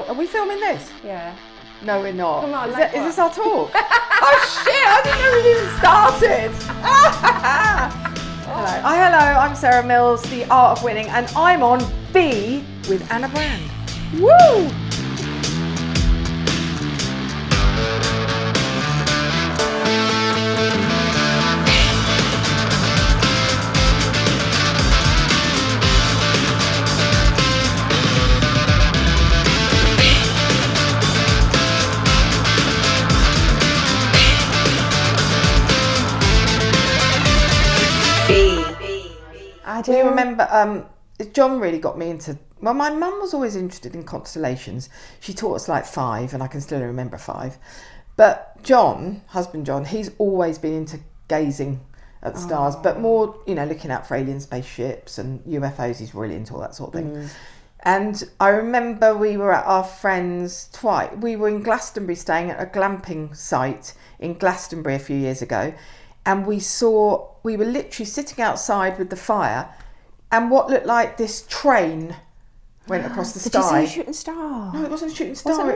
Are we filming this? Yeah. No, we're not. Come on, is like this our talk? Oh shit, I didn't know we even started. Hello, I'm Sarah Mills, The Art of Winning, and I'm on B with Anna Brand. Woo! Do you remember, John really got me into, well, my mum was always interested in constellations. She taught us like 5, and I can still remember 5. But John, husband John, he's always been into gazing at the stars, but more, looking out for alien spaceships and UFOs. He's really into all that sort of thing. And I remember we were at our friend's twice. We were in Glastonbury staying at a glamping site in Glastonbury a few years ago. And we were literally sitting outside with the fire, and what looked like this train went across the sky. Did you see a shooting star? No, it wasn't a shooting star.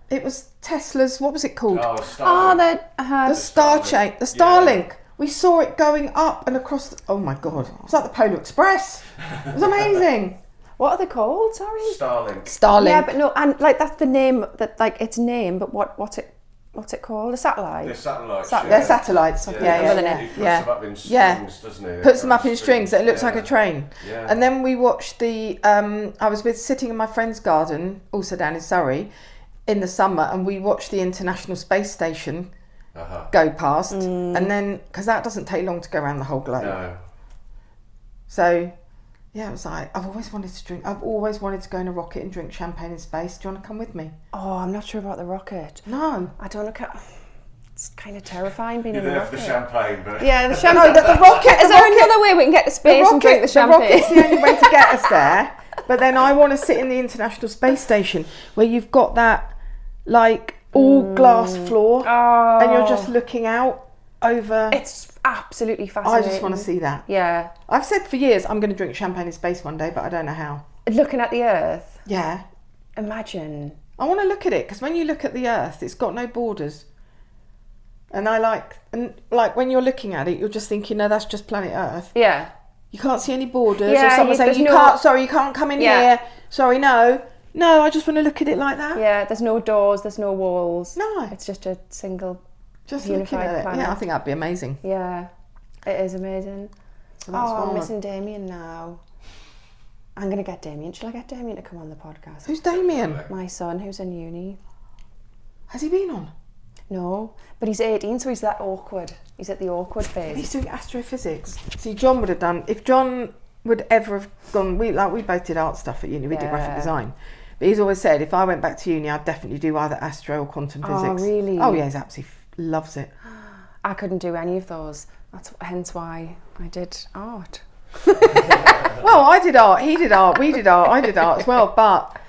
It was Tesla's. What was it called? Oh, Starlink. The Star Chain, the Starlink. Yeah. We saw it going up and across. Oh my God! It was like the Polar Express. It was amazing. What are they called? Sorry. Starlink. Yeah, but no, and like that's the name its name. But what's it called? A satellite? They're satellites. They're satellites. Yeah. He puts them up in strings, doesn't he? Puts them up in strings. So it looks like a train. Yeah. And then we watched the. I was sitting in my friend's garden, also down in Surrey, in the summer, and we watched the International Space Station go past, and then because that doesn't take long to go around the whole globe. No. So. Yeah, it was like, I've always wanted to go in a rocket and drink champagne in space. Do you want to come with me? Oh, I'm not sure about the rocket. No. I don't know. It's kind of terrifying being in You're a there rocket. for the champagne, but... Yeah, the champagne. No, the rocket... Is there another way we can get to space and drink the champagne? The rocket's the only way to get us there. But then I want to sit in the International Space Station where you've got that, like, all glass floor and you're just looking out over... It's absolutely fascinating. I just want to see that. Yeah. I've said for years I'm going to drink champagne in space one day, but I don't know how. Looking at the Earth? Yeah. Imagine. I want to look at it, because when you look at the Earth, it's got no borders. And when you're looking at it, you're just thinking, no, that's just planet Earth. Yeah. You can't see any borders. Yeah, or someone saying, you can't come in here. Sorry, no. No, I just want to look at it like that. Yeah, there's no doors, there's no walls. No. It's just a single just unified looking at planet. it. Yeah, I think that'd be amazing. Yeah, it is amazing. So that's I'm missing Damien now. I'm going to get Damien. Shall I get Damien to come on the podcast? Who's Damien? My son, who's in uni. Has he been on? No, but he's 18, so he's that awkward. He's at the awkward phase. He's doing astrophysics. See, John would have done, if John would ever have gone, we both did art stuff at uni, we did graphic design. But he's always said, if I went back to uni, I'd definitely do either astro or quantum physics. Oh, really? Oh, yeah, he's absolutely loves it. I couldn't do any of those. That's hence why I did art. Well, I did art, he did art, we did art, I did art as well. But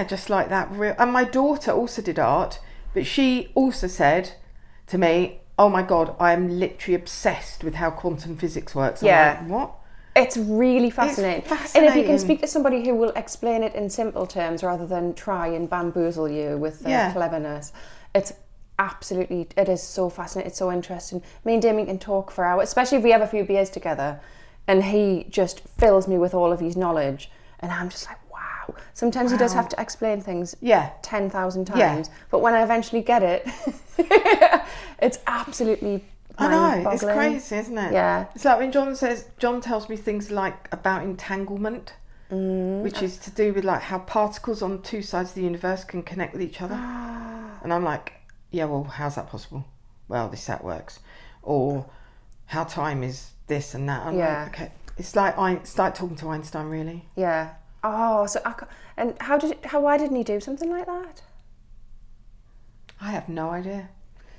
just like that. And my daughter also did art, but she also said to me, oh my God, I am literally obsessed with how quantum physics works. I'm like, what? It's really fascinating. It's fascinating. And if you can speak to somebody who will explain it in simple terms rather than try and bamboozle you with their cleverness, it is so fascinating, it's so interesting. Me and Damien can talk for hours, especially if we have a few beers together, and he just fills me with all of his knowledge, and I'm just like, wow. Sometimes he does have to explain things 10,000 times, but when I eventually get it, it's absolutely I know, it's crazy, isn't it? Yeah. It's like when John tells me things like about entanglement, which is to do with like how particles on two sides of the universe can connect with each other. And I'm like, yeah, well, how's that possible? Well, that works. Or how time is this and that. I'm like, okay. It's like talking to Einstein, really. Yeah. Oh, so why didn't he do something like that? I have no idea.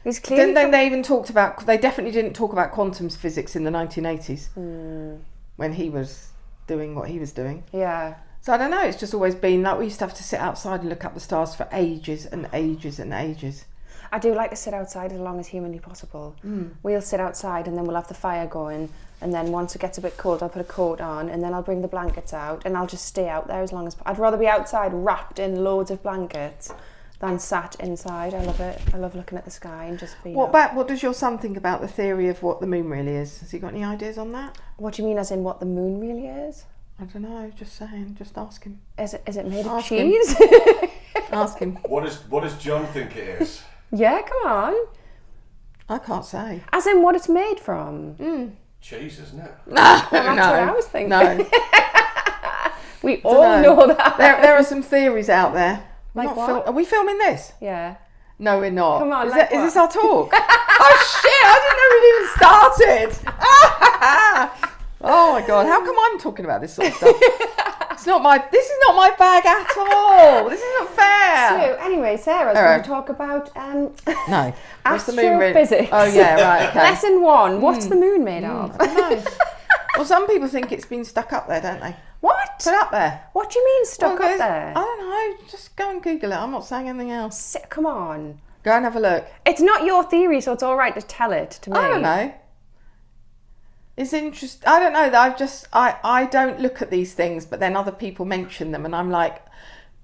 He's clearly They definitely didn't talk about quantum physics in the 1980s when he was doing what he was doing. Yeah. So I don't know, it's just always been like we used to have to sit outside and look up the stars for ages and ages and ages. I do like to sit outside as long as humanly possible. We'll sit outside and then we'll have the fire going and then once it gets a bit cold, I'll put a coat on, and then I'll bring the blankets out, and I'll just stay out there as long as... I'd rather be outside wrapped in loads of blankets than sat inside. I love it. I love looking at the sky and just being out. What does your son think about the theory of what the moon really is? Has he got any ideas on that? What do you mean, as in what the moon really is? I don't know, just saying, just ask him. Is it made of cheese? Ask him. What does John think it is? Yeah, come on. I can't say. As in what it's made from? Cheese, isn't it? That's what I was thinking. No. We all know that. There are some theories out there. Like what? Are we filming this? Yeah. No, we're not. Come on, is this our talk? Oh shit, I didn't know we'd even started. Oh my god, how come I'm talking about this sort of stuff? This is not my bag at all. This isn't fair. So anyway, Sarah's going to talk about no. What's the moon astrophysics. Oh yeah, right, okay. Lesson 1. What's the moon made of? I don't know. Well, some people think it's been stuck up there, don't they? What? Put up there. What do you mean stuck up there? I don't know. Just go and Google it. I'm not saying anything else. Come on. Go and have a look. It's not your theory, so it's all right to tell it to me. I don't know. It's interesting. I don't know. I don't look at these things, but then other people mention them, and I'm like,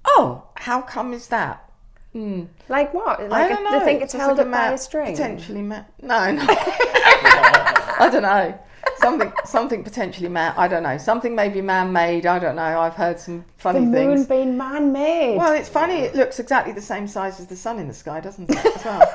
oh, how come is that? Like what? I don't know. They think it's held up by a string? Potentially No. I don't know. Something potentially I don't know. Something maybe man-made. I don't know. I've heard some funny things. The moon being man-made. Well, it's funny. It looks exactly the same size as the sun in the sky, doesn't it? As well.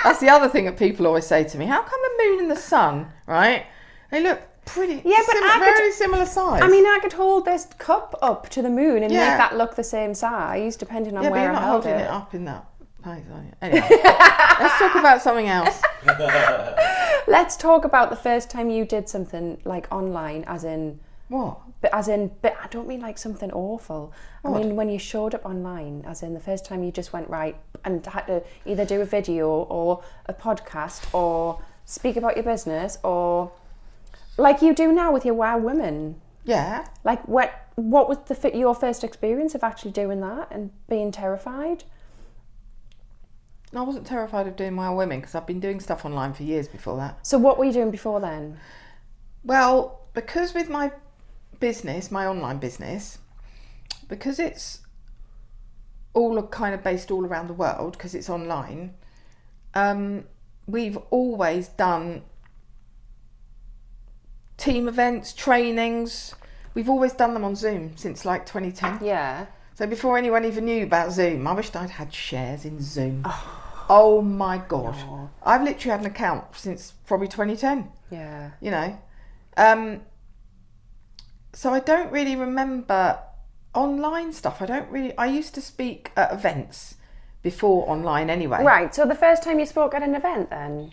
That's the other thing that people always say to me. How come the moon and the sun, right? They look pretty. Yeah, but very similar size. I mean, I could hold this cup up to the moon and make Yeah. that look the same size, depending on yeah, but where you're I not held holding it. it up in that place, are you? Anyway, let's talk about something else. Let's talk about the first time you did something like online, as in... What? But I don't mean like something awful. What? I mean when you showed up online, as in the first time you just went right and had to either do a video or a podcast or speak about your business, or like you do now with your Wow Women. Yeah. Like what was your first experience of actually doing that and being terrified? I wasn't terrified of doing my own women because I've been doing stuff online for years before that. So what were you doing before then? Well, because with my business, my online business, because it's all kind of based all around the world because it's online, we've always done team events, trainings. We've always done them on Zoom since like 2010. Yeah. So before anyone even knew about Zoom, I wished I'd had shares in Zoom. Oh my God. No. I've literally had an account since probably 2010. Yeah. You know. So I don't really remember online stuff. I used to speak at events before online anyway. Right, so the first time you spoke at an event then?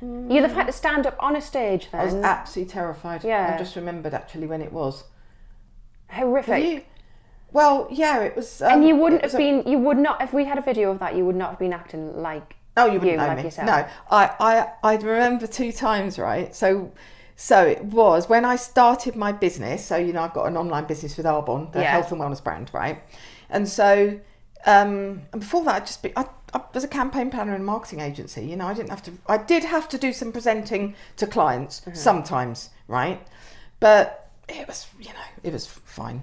You'd have had to stand up on a stage then? I was absolutely terrified. Yeah. I just remembered actually when it was. Horrific. Well, yeah, it was... and you wouldn't have been, you would not, if we had a video of that, you would not have been acting like you wouldn't know like me. yourself. No, I remember 2 times, right? So it was when I started my business. So, you know, I've got an online business with Arbonne, the health and wellness brand, right? And so, and before that, I was a campaign planner and marketing agency. You know, I did have to do some presenting to clients sometimes, right? But it was, you know, it was fine.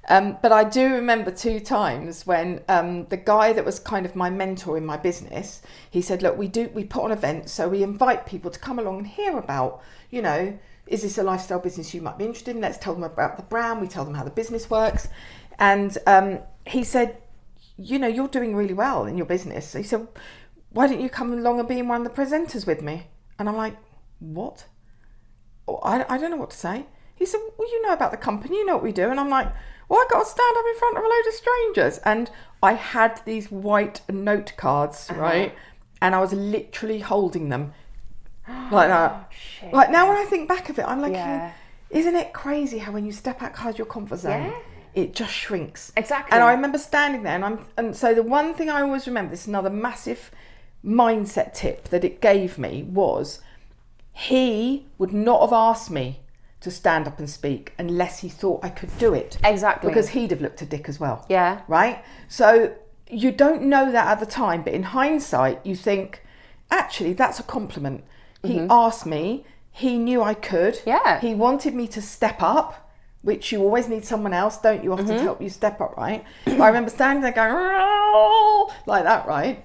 But I do remember 2 times when the guy that was kind of my mentor in my business, he said, look, we put on events, so we invite people to come along and hear about, you know, is this a lifestyle business you might be interested in? Let's tell them about the brand. We tell them how the business works. And he said, you know, you're doing really well in your business. He said, why don't you come along and be one of the presenters with me? And I'm like, what? Oh, I don't know what to say. He said, well, you know about the company, you know what we do. And I'm like, well, I got to stand up in front of a load of strangers. And I had these white note cards, right? And I was literally holding them like that. Shit. Like now when I think back of it, I'm like, isn't it crazy how when you step outside your comfort zone, it just shrinks. Exactly. And I remember standing there and so the one thing I always remember, this is another massive mindset tip that it gave me, was he would not have asked me to stand up and speak unless he thought I could do it. Exactly. Because he'd have looked a dick as well. Yeah. Right? So you don't know that at the time, but in hindsight, you think, actually, that's a compliment. He asked me, he knew I could. Yeah. He wanted me to step up, which you always need someone else, don't you, often to help you step up, right? But I remember standing there going, like that, right?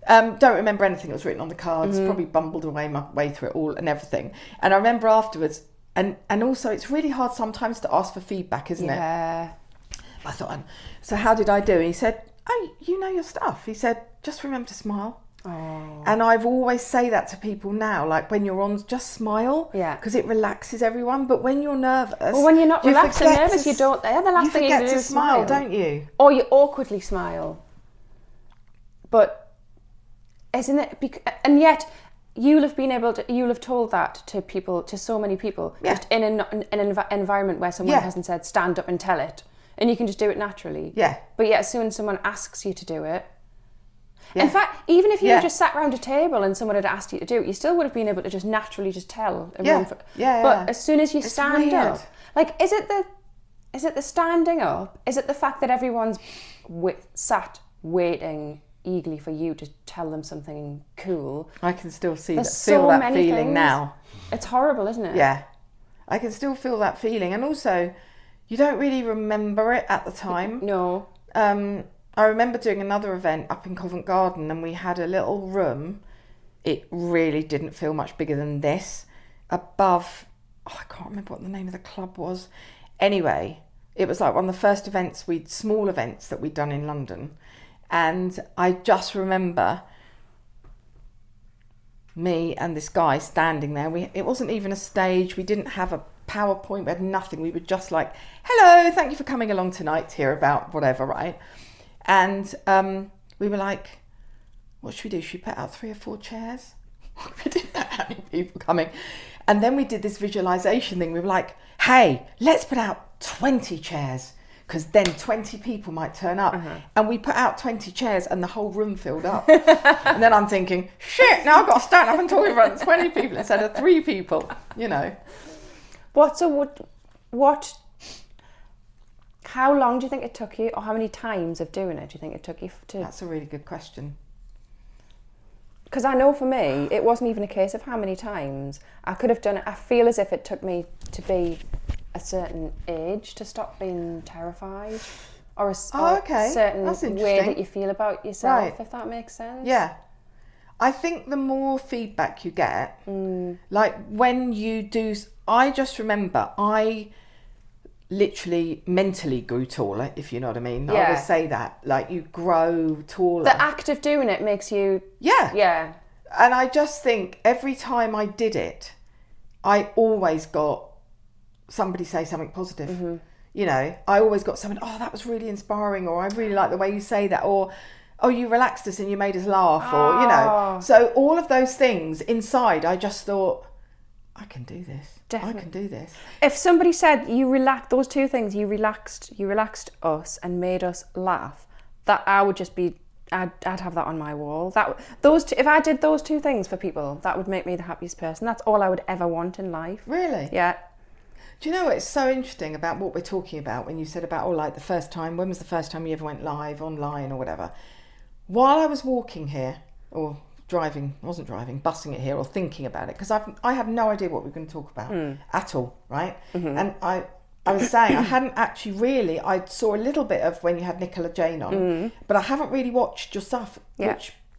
Don't remember anything that was written on the cards, probably bumbled away my way through it all and everything. And I remember afterwards, and also it's really hard sometimes to ask for feedback, isn't it? Yeah. I thought, so how did I do? And he said, oh, you know your stuff. He said, just remember to smile. Oh. And I've always say that to people now, like when you're on, just smile, because it relaxes everyone. But when you're nervous, well, when you're not relaxed and nervous, you don't. The last thing you forget do to is smile, don't you? Or you awkwardly smile. But isn't it? And yet, you'll have told that to people, to so many people, just in an environment where someone hasn't said stand up and tell it, and you can just do it naturally. Yeah. But yet, as soon as someone asks you to do it. Yeah. In fact, even if you had just sat around a table and someone had asked you to do it, you still would have been able to just naturally just tell everyone. But as soon as you stand up, like, is it the standing up? Is it the fact that everyone's sat waiting eagerly for you to tell them something cool? I can still feel so that feeling now. It's horrible, isn't it? Yeah, I can still feel that feeling, and also, you don't really remember it at the time. No. I remember doing another event up in Covent Garden, and we had a little room. It really didn't feel much bigger than this. Above, I can't remember what the name of the club was. Anyway, it was like one of the first small events that we'd done in London. And I just remember me and this guy standing there. It wasn't even a stage. We didn't have a PowerPoint. We had nothing. We were just like, hello, thank you for coming along tonight to hear about whatever, right? And we were like, what should we do? Should we put out 3 or 4 chairs? We didn't know how many people coming. And then we did this visualization thing. We were like, hey, let's put out 20 chairs, because then 20 people might turn up. And we put out 20 chairs and the whole room filled up. And then I'm thinking, shit, now I've got to stand up and talk in front of 20 people instead of 3 people, you know. How long do you think it took you, or how many times of doing it do you think it took you to... That's a really good question. Because I know for me, it wasn't even a case of how many times. I could have done it. I feel as if it took me to be a certain age to stop being terrified, or a certain way that you feel about yourself, if that makes sense. Yeah. I think the more feedback you get, like when you do... I just remember I literally mentally grew taller, if you know what I mean. I always say that, like, you grow taller. The act of doing it makes you... Yeah. And I just think every time I did it, I always got somebody say something positive. You know, I always got someone, oh, that was really inspiring, or I really like the way you say that, or, oh, you relaxed us and you made us laugh, or, you know. So all of those things inside, I just thought, I can do this. Definitely. I can do this. If somebody said you relaxed, those 2 things, you relaxed us and made us laugh, that I would just be, I'd have that on my wall. If I did those 2 things for people, that would make me the happiest person. That's all I would ever want in life. Really? Yeah. Do you know what's so interesting about what we're talking about when you said about, like the first time, when was the first time you ever went live online or whatever? While I was walking here, or busing it here, or thinking about it, because I had no idea what we were going to talk about at all, right? And I was saying I hadn't actually really, I saw a little bit of when you had Nicola Jane on, but I haven't really watched your stuff,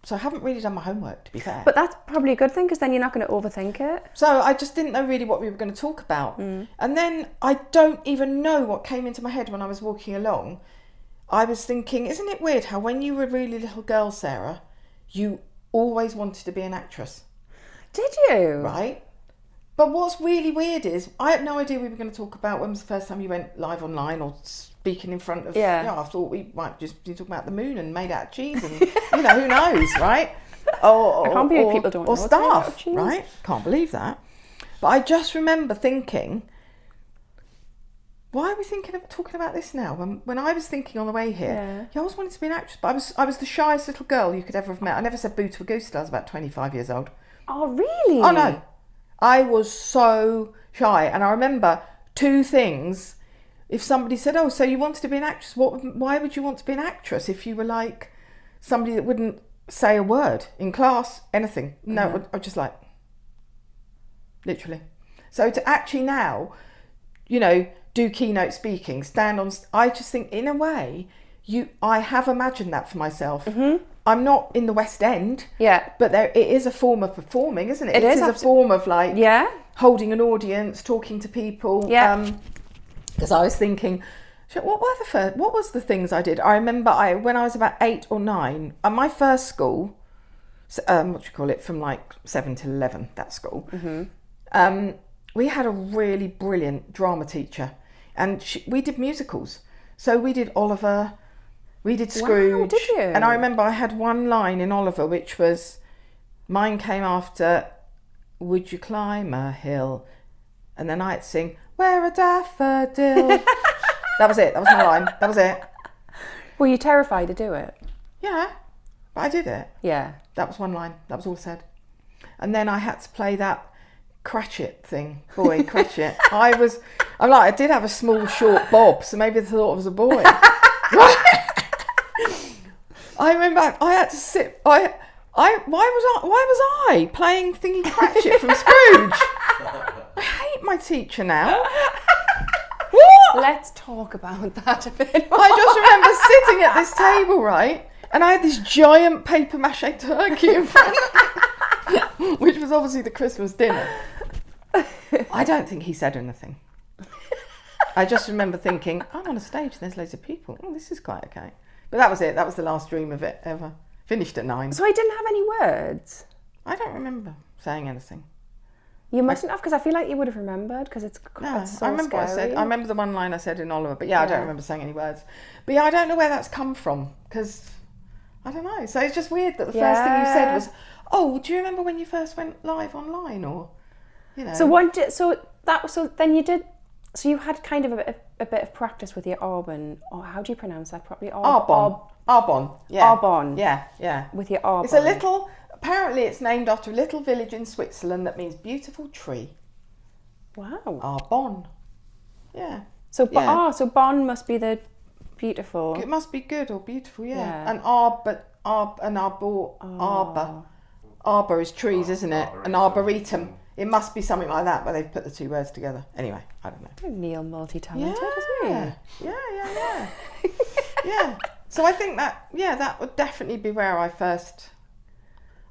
so I haven't really done my homework, to be fair. But that's probably a good thing, because then you're not going to overthink it. So I just didn't know really what we were going to talk about. And then I don't even know what came into my head when I was walking along. I was thinking, isn't it weird how when you were a really little girl, Sarah, you always wanted to be an actress? Did you? Right. But what's really weird is I had no idea we were going to talk about when was the first time you went live online or speaking in front of... I thought we might just be talking about the moon and made out of cheese and, you know, who knows, right? I can't believe people don't know. Or staff, right? Can't believe that. But I just remember thinking, why are we talking about this now? When I was thinking on the way here, I always wanted to be an actress, but I was the shyest little girl you could ever have met. I never said boo to a goose till I was about 25 years old. Oh, really? Oh, no. I was so shy. And I remember 2 things. If somebody said, oh, so you wanted to be an actress, why would you want to be an actress if you were like somebody that wouldn't say a word in class, anything? No, I was just like, literally. So to actually now, do keynote speaking, stand on, I just think in a way, I have imagined that for myself. Mm-hmm. I'm not in the West End, but it is a form of performing, isn't it? It is a form of holding an audience, talking to people. Because I was thinking, what was the things I did? I remember when I was about 8 or 9, at my first school, from like 7 to 11, that school, we had a really brilliant drama teacher, and we did musicals. So we did Oliver, we did Scrooge. Wow, did you? And I remember I had one line in Oliver, which was, mine came after, would you climb a hill? And then I'd sing, where a daffodil. That was it. That was my line. That was it. Were you terrified to do it? Yeah, but I did it. Yeah. That was one line. That was all said. And then I had to play that Cratchit thing. Boy, Cratchit. I did have a small, short bob, so maybe they thought I was a boy. I remember I had to sit. Why was I playing thingy Cratchit from Scrooge? I hate my teacher now. What? Let's talk about that a bit more. I just remember sitting at this table, right, and I had this giant paper mache turkey in front of me, which was obviously the Christmas dinner. I don't think he said anything. I just remember thinking, I'm on a stage and there's loads of people. Oh, this is quite okay. But that was it. That was the last dream of it ever. Finished at 9. So I didn't have any words? I don't remember saying anything. You mustn't have, because I feel like you would have remembered, because it's so I remember scary. what I said. I remember the one line I said in Oliver, but I don't remember saying any words. But I don't know where that's come from, because I don't know. So it's just weird that the first thing you said was, "Oh, do you remember when you first went live online?" Or, So then you did. So you had kind of a bit of practice with your Arbon, or how do you pronounce that properly? Arbon. Yeah. Arbon. Yeah. With your Arbon. It's a little. Apparently, it's named after a little village in Switzerland that means beautiful tree. Wow. Arbon. Yeah. So Bon must be the beautiful. It must be good or beautiful. Yeah. And arbor is trees, isn't it? An arboretum. It must be something like that, where they've put the two words together. Anyway, I don't know. Neil multi-talented, isn't he? Yeah. Yeah. So I think that would definitely be where I first.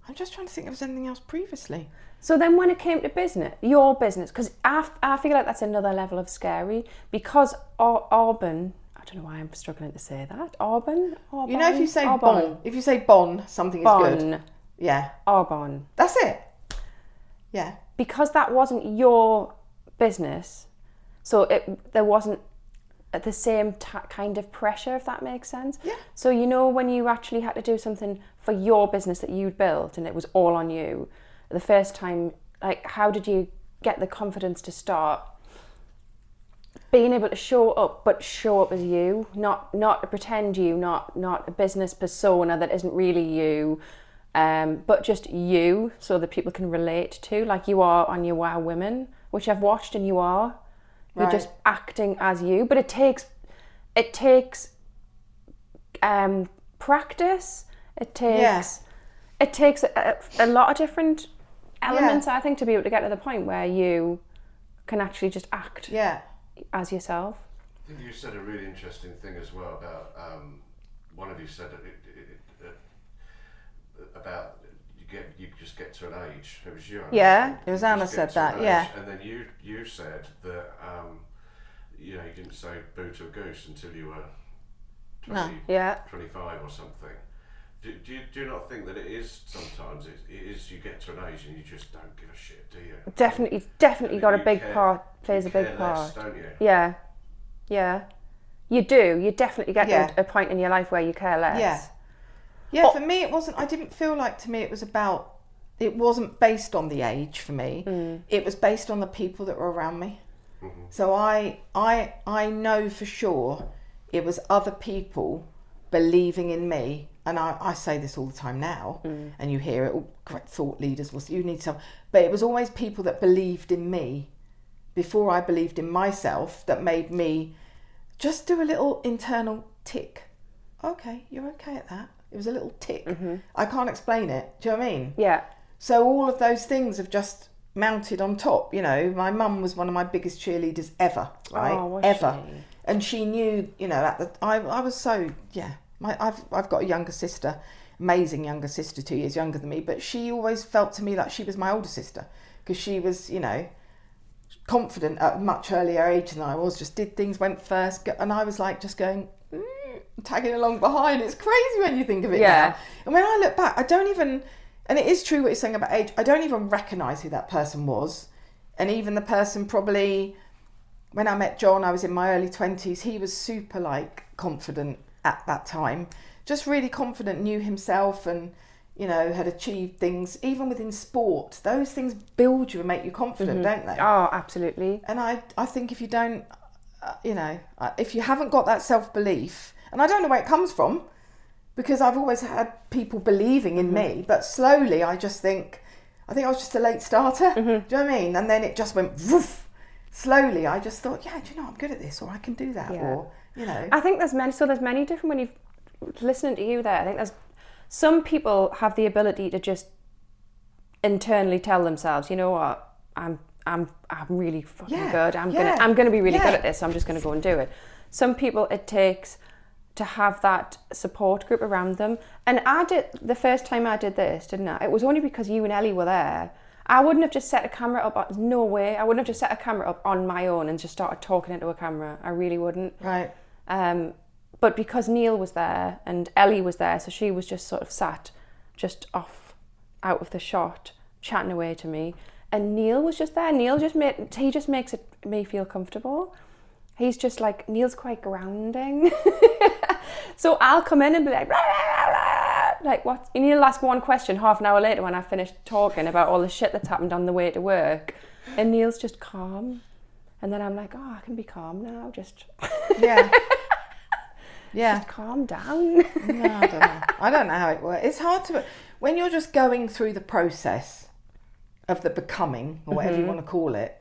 I'm just trying to think if there was anything else previously. So then when it came to business, your business, because I feel like that's another level of scary, because Arbon, I don't know why I'm struggling to say that. Arbon? You know, if you say Bon, something is good. Yeah. Arbon. That's it. Yeah. Because that wasn't your business, so there wasn't the same kind of pressure, if that makes sense. Yeah. So when you actually had to do something for your business that you'd built and it was all on you, the first time, like, how did you get the confidence to start being able to show up as you, not a pretend you, not a business persona that isn't really you, but just you, so that people can relate to, like you are on your Wow Women, which I've watched, and you are. You're just acting as you, but it takes practice. It takes a lot of different elements, I think, to be able to get to the point where you can actually just act as yourself. I think you said a really interesting thing as well about one of you said about you just get to an age. It was you. Yeah, it was Anna said that. Yeah, and then you said that you didn't say boo to a goose until you were 25 or something. Do you not think that it is sometimes it is you get to an age and you just don't give a shit, do you? Definitely got a big part, plays a big part. Less, don't you? Yeah. You do. You definitely get to a point in your life where you care less. Yeah, for me it wasn't. I didn't feel like, to me, it wasn't based on the age for me. It was based on the people that were around me. Mm-hmm. So I know for sure it was other people believing in me. And I say this all the time now, and you hear it, great thought leaders, you need some. But it was always people that believed in me before I believed in myself that made me just do a little internal tick. Okay, you're okay at that. It was a little tick. Mm-hmm. I can't explain it. Do you know what I mean? Yeah. So all of those things have just mounted on top. You know, my mum was one of my biggest cheerleaders ever, right? Oh, was ever. she? And she knew, you know, I was so, yeah. I've got a younger sister, amazing younger sister, 2 years younger than me, but she always felt to me like she was my older sister, because she was, you know, confident at a much earlier age than I was, just did things, went first, and I was like just going, tagging along behind. It's crazy when you think of it now. And when I look back, I don't even, and it is true what you're saying about age, I don't even recognise who that person was. And even the person probably, when I met John, I was in my early 20s, he was super like confident at that time, just really confident, knew himself, and you know, had achieved things. Even within sport, those things build you and make you confident, don't they? Oh, absolutely. And I think if you don't, you know, if you haven't got that self-belief, and I don't know where it comes from, because I've always had people believing in me, but slowly I think I was just a late starter. Do you know what I mean? And then it just went woof. Slowly I just thought, yeah, do you know, I'm good at this, or I can do that, or, you know. I think there's many different, when you've listening to you there, I think there's some people have the ability to just internally tell themselves, you know what, I'm really fucking good. I'm gonna be really good at this, so I'm just gonna go and do it. Some people it takes to have that support group around them. And I did, the first time I did this, didn't I? It was only because you and Ellie were there. I wouldn't have just set a camera up, no way. I wouldn't have just set a camera up on my own and just started talking into a camera. I really wouldn't. Right. But because Neil was there and Ellie was there, so she was just sort of sat just off out of the shot, chatting away to me. And Neil was just there. Neil just makes me feel comfortable. He's just like, Neil's quite grounding. So I'll come in and be like, rah, rah, rah, rah. Like, what? And Neil ask one question half an hour later when I finished talking about all the shit that's happened on the way to work. And Neil's just calm. And then I'm like, oh, I can be calm now. Just just calm down. No, I don't know. I don't know how it works. It's hard to, when you're just going through the process of the becoming, or whatever you want to call it,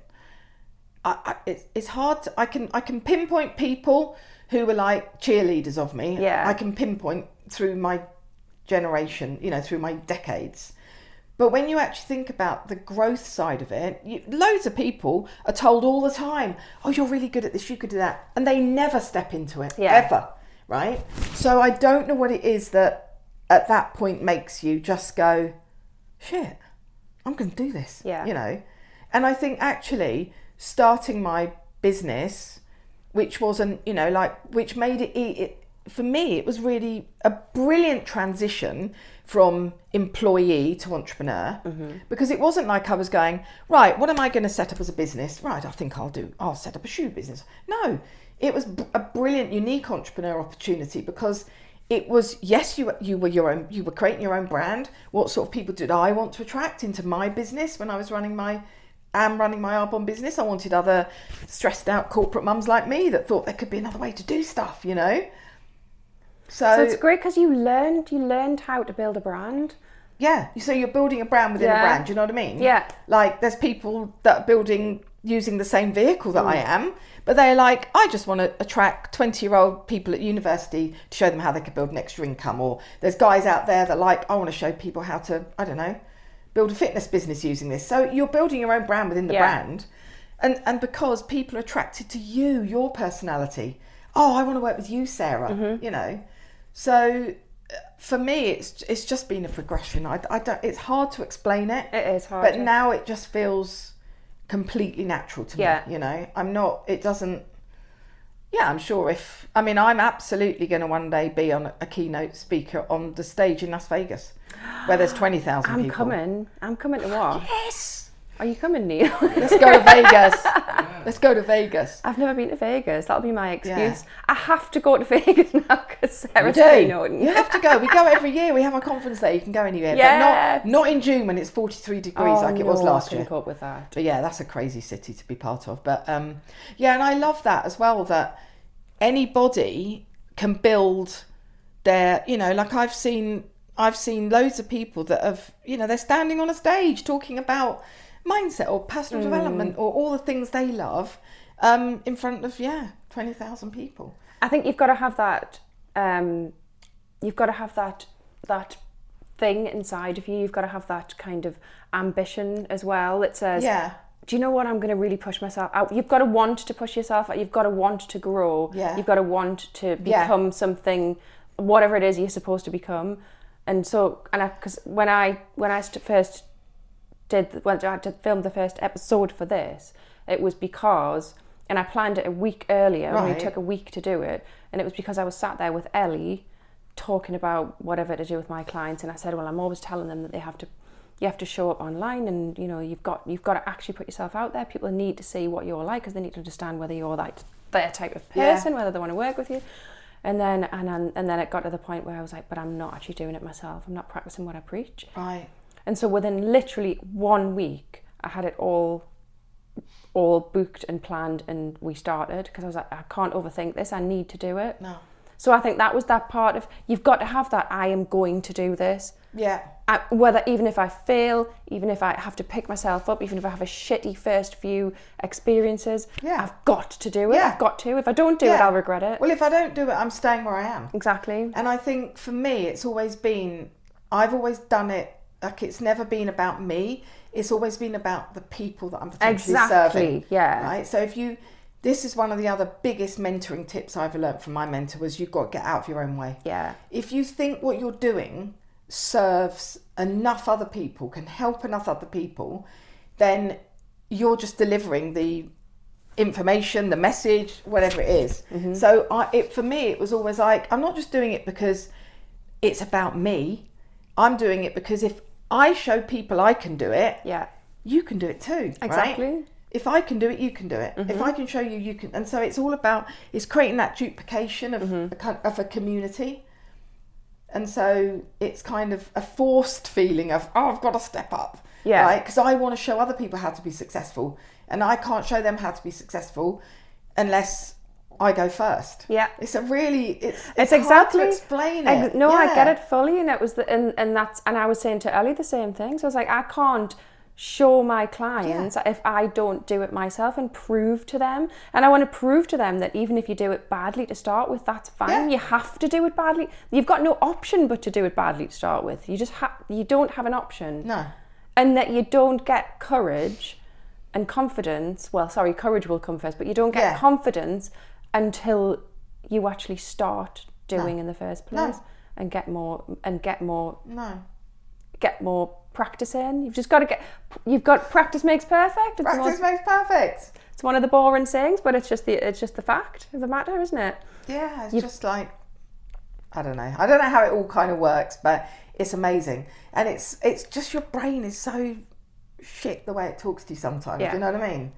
it's hard to, I can pinpoint people who were like cheerleaders of me. Yeah. I can pinpoint through my generation, you know, through my decades. But when you actually think about the growth side of it, loads of people are told all the time, oh, you're really good at this, you could do that. And they never step into it, ever, right? So I don't know what it is that at that point makes you just go, shit, I'm going to do this, you know? And I think actually starting my business, which wasn't, you know, like, which made it for me, it was really a brilliant transition from employee to entrepreneur, because it wasn't like I was going, right, what am I going to set up as a business? Right, I think I'll set up a shoe business. No, it was a brilliant, unique entrepreneur opportunity, because it was, yes, you were creating your own brand. What sort of people did I want to attract into my business when I was running my Arbonne business? I wanted other stressed out corporate mums like me that thought there could be another way to do stuff, you know? So it's great because you learned how to build a brand. Yeah, so you're building a brand within a brand, do you know what I mean? Yeah. Like, there's people that are building using the same vehicle that I am, but they're like, I just want to attract 20-year-old people at university to show them how they could build an extra income. Or there's guys out there that like, I want to show people how to, I don't know, build a fitness business using this. So you're building your own brand within the brand. And because people are attracted to you, your personality. Oh, I want to work with you, Sarah, you know. So for me, it's just been a progression. I don't. It's hard to explain it. It is hard. But now it just feels completely natural to me. You know, I'm not. It doesn't. Yeah, I'm sure I'm absolutely going to one day be on a keynote speaker on the stage in Las Vegas, where there's 20,000 people. I'm coming to what? Yes. Are you coming, Neil? Let's go to Vegas. Let's go to Vegas. I've never been to Vegas. That'll be my excuse. Yeah. I have to go to Vegas now because Sarah's keynoting. You have to go. We go every year. We have a conference there. You can go anywhere. Yeah. But not in June when it's 43 degrees it was last year. I couldn't cope with that. But yeah, that's a crazy city to be part of. But yeah, and I love that as well, that anybody can build their, you know, like I've seen loads of people that have, you know, they're standing on a stage talking about mindset or personal development or all the things they love in front of 20,000 people. I think you've got to have that thing inside of you. You've got to have that kind of ambition as well that says, do you know what, I'm going to really push myself out. You've got to want to push yourself out. You've got to want to grow. You've got to want to become something, whatever it is you're supposed to become. And so, because when I first I filmed the first episode for this, it was because, and I planned it a week earlier, and it took a week to do it, and it was because I was sat there with Ellie talking about whatever to do with my clients, and I said, well, I'm always telling them that you have to show up online, and you know, you've got to actually put yourself out there. People need to see what you're like, because they need to understand whether you're their type of person, whether they want to work with you. And then it got to the point where I was like, but I'm not actually doing it myself. I'm not practicing what I preach. Right. And so within literally 1 week, I had it all booked and planned, and we started, because I was like, I can't overthink this. I need to do it. No. So I think that was that part of, you've got to have that, I am going to do this. Yeah. Whether, even if I fail, even if I have to pick myself up, even if I have a shitty first few experiences, I've got to do it. I've got to. If I don't do it, I'll regret it. Well, if I don't do it, I'm staying where I am. Exactly. And I think for me, it's always been, I've always done it, like, it's never been about me. It's always been about the people that I'm potentially serving. Yeah. Right. So this is one of the other biggest mentoring tips I've learned from my mentor, was you've got to get out of your own way. Yeah. If you think what you're doing serves enough other people, can help enough other people, then you're just delivering the information, the message, whatever it is. Mm-hmm. So for me, it was always like, I'm not just doing it because it's about me. I'm doing it because if I show people I can do it, you can do it too. Exactly. Right? If I can do it, you can do it. Mm-hmm. If I can show you, you can. And so it's all about, it's creating that duplication of a community. And so it's kind of a forced feeling of, I've got to step up. Yeah. Right? Because I want to show other people how to be successful. And I can't show them how to be successful unless I go first. Yeah. It's exactly hard to explain it. I get it fully. And it was and I was saying to Ellie the same thing. So I was like, I can't show my clients if I don't do it myself and prove to them. And I want to prove to them that even if you do it badly to start with, that's fine. Yeah. You have to do it badly. You've got no option but to do it badly to start with. You just you don't have an option. No. And that you don't get courage and confidence. Well, sorry, courage will come first, but you don't get confidence until you actually start doing in the first place and get more practice in. You've just got to practice makes perfect. Practice makes perfect. It's one of the boring sayings, but it's just the fact of the matter, isn't it? Yeah, it's just like, I don't know how it all kind of works, but it's amazing. And it's just, your brain is so shit the way it talks to you sometimes. You know what I mean?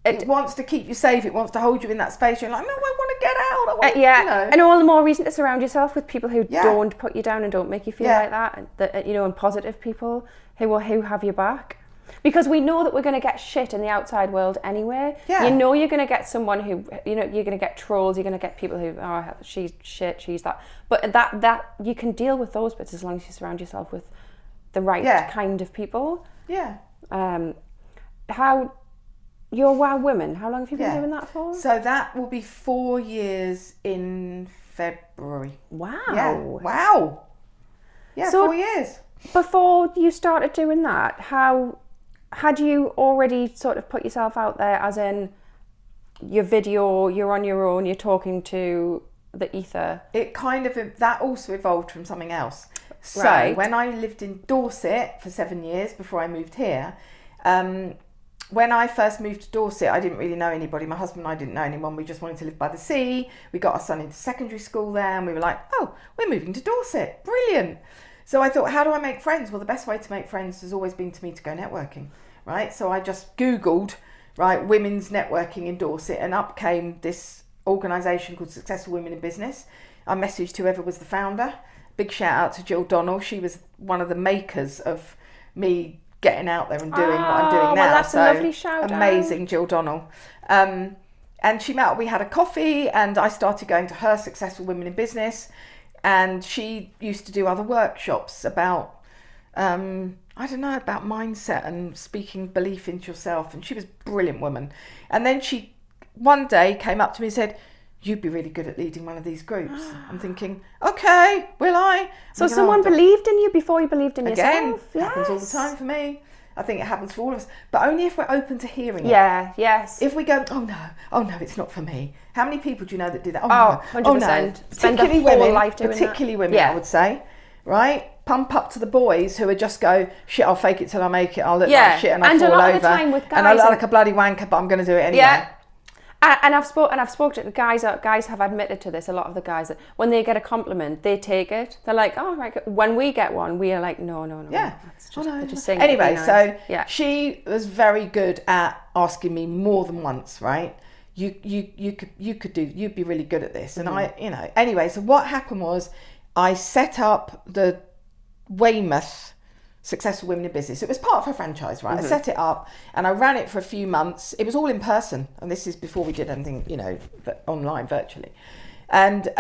It wants to keep you safe. It wants to hold you in that space. You're like, no, I want to get out. You know. And all the more reason to surround yourself with people who don't put you down and don't make you feel like that. And positive people who have your back. Because we know that we're going to get shit in the outside world anyway. Yeah. You know you're going to get someone who, you're going to get trolls. You're going to get people who, she's shit, she's that. But that you can deal with those bits as long as you surround yourself with the right kind of people. Yeah. You're Wow Women. How long have you been doing that for? So that will be 4 years in February. Wow. Yeah. Wow. Yeah, so 4 years. Before you started doing that, how had you already sort of put yourself out there, as in your video, you're on your own, you're talking to the ether? It kind of, that also evolved from something else. So when I lived in Dorset for 7 years before I moved here, when I first moved to Dorset, I didn't really know anybody. My husband and I didn't know anyone. We just wanted to live by the sea. We got our son into secondary school there, and we were like, oh, we're moving to Dorset. Brilliant. So I thought, how do I make friends? Well, the best way to make friends has always been to go networking, right? So I just Googled, women's networking in Dorset, and up came this organisation called Successful Women in Business. I messaged whoever was the founder. Big shout out to Jill Donnell. She was one of the makers of me getting out there and doing what I'm doing now. Well, that's a lovely shout amazing, Jill Donnell. And she met, we had a coffee, and I started going to her Successful Women in Business, and she used to do other workshops about, about mindset and speaking belief into yourself, and she was a brilliant woman. And then she one day came up to me and said, you'd be really good at leading one of these groups. I'm thinking, okay, will I? So someone believed in you before you believed in yourself? Again, happens all the time for me. I think it happens for all of us, but only if we're open to hearing it. Yeah, yes. If we go, oh no, it's not for me. How many people do you know that do that? Oh, no, 100%. oh no. Spend their whole life doing particularly that. women, I would say, right? Pump up to the boys who would just go, shit, I'll fake it till I make it. I'll look like shit and I'll fall over. And a lot of the time with guys, and I look like a bloody wanker, but I'm going to do it anyway. Yeah. And I've spoken to guys have admitted to this. A lot of the guys that when they get a compliment, they take it. They're like, oh right. When we get one, we are like, no. Yeah. That's just, they're just saying anyway, nice. So yeah. She was very good at asking me more than once, right? You'd be really good at this. And anyway, so what happened was I set up the Weymouth Successful Women in Business. It was part of her franchise, right? I set it up and I ran it for a few months. It was all in person, and this is before we did anything, online, virtually. And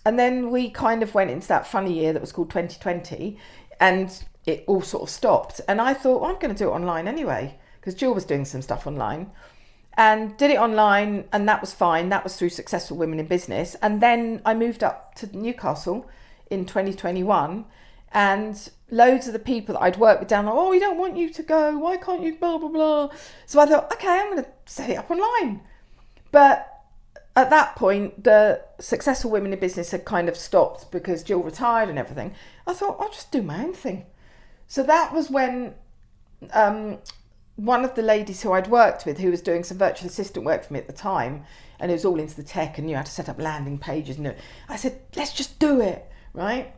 then we kind of went into that funny year that was called 2020, and it all sort of stopped. And I thought, well, I'm going to do it online anyway, because Jill was doing some stuff online, and did it online, and that was fine. That was through Successful Women in Business. And then I moved up to Newcastle in 2021, and loads of the people that I'd worked with down, oh, we don't want you to go, why can't you, blah, blah, blah. So I thought, okay, I'm going to set it up online. But at that point, the Successful Women in Business had kind of stopped because Jill retired and everything. I thought, I'll just do my own thing. So that was when one of the ladies who I'd worked with, who was doing some virtual assistant work for me at the time, and it was all into the tech and knew how to set up landing pages, and I said, let's just do it, right?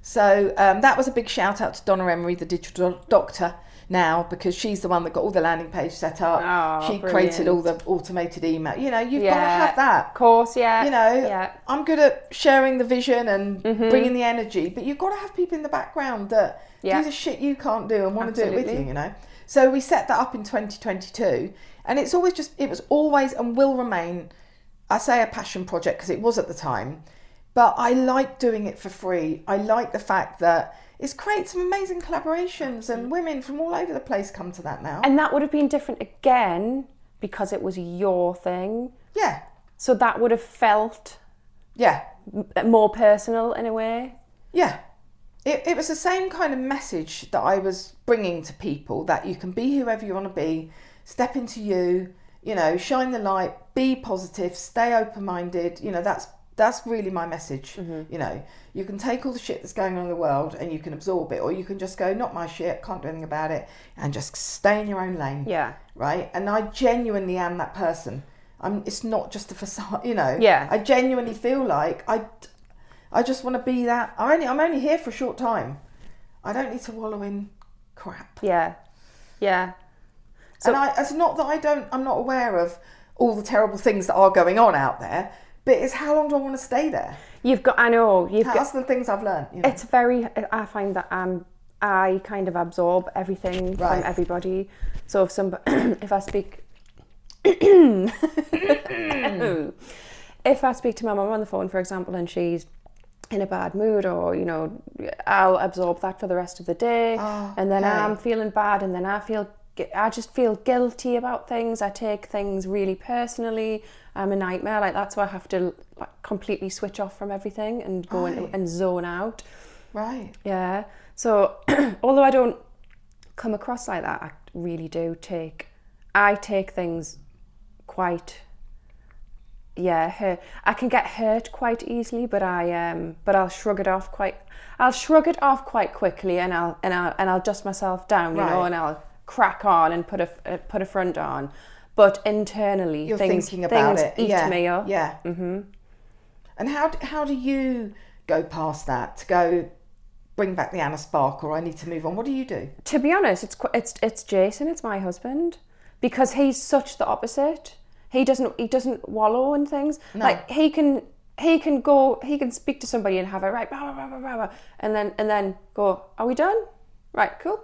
So that was a big shout out to Donna Emery, the digital doctor now, because she's the one that got all the landing page set up. Oh, she brilliant. created all the automated email. You've got to have that. Of course, yeah. I'm good at sharing the vision and bringing the energy, but you've got to have people in the background that do the shit you can't do and want to do it with you, So we set that up in 2022, and it was always and will remain, I say a passion project because it was at the time. But I like doing it for free. I like the fact that it's created some amazing collaborations, and women from all over the place come to that now. And that would have been different again because it was your thing. Yeah. So that would have felt more personal in a way. Yeah. It was the same kind of message that I was bringing to people, that you can be whoever you want to be, step into you, shine the light, be positive, stay open-minded. That's really my message. You can take all the shit that's going on in the world and you can absorb it, or you can just go, not my shit, can't do anything about it, and just stay in your own lane. Yeah. Right? And I genuinely am that person. It's not just a facade, Yeah. I genuinely feel like I just want to be that. I'm only here for a short time. I don't need to wallow in crap. Yeah. Yeah. So, and it's not that I'm not aware of all the terrible things that are going on out there, but it's how long do I want to stay there? That's the things I've learned. It's I find that I kind of absorb everything from everybody. So if I speak if I speak to my mum on the phone, for example, and she's in a bad mood, or I'll absorb that for the rest of the day, and then I'm feeling bad, and then I just feel guilty about things. I take things really personally. I'm a nightmare. That's why I have to completely switch off from everything and go in and zone out. Right. Yeah. So although I don't come across like that, I really do I take things quite. Yeah, I can get hurt quite easily, but I'll shrug it off quite quickly, and I'll dust myself down, and I'll crack on and put a front on. But internally, you're thinking about it. Eat me up. Yeah. Mm-hmm. And how do you go past that to go bring back the Anna spark, or I need to move on? What do you do? To be honest, it's Jason. It's my husband, because he's such the opposite. He doesn't wallow in things. No. He can speak to somebody and have it right, blah, blah, blah, blah, blah, and then go, are we done? Right, cool.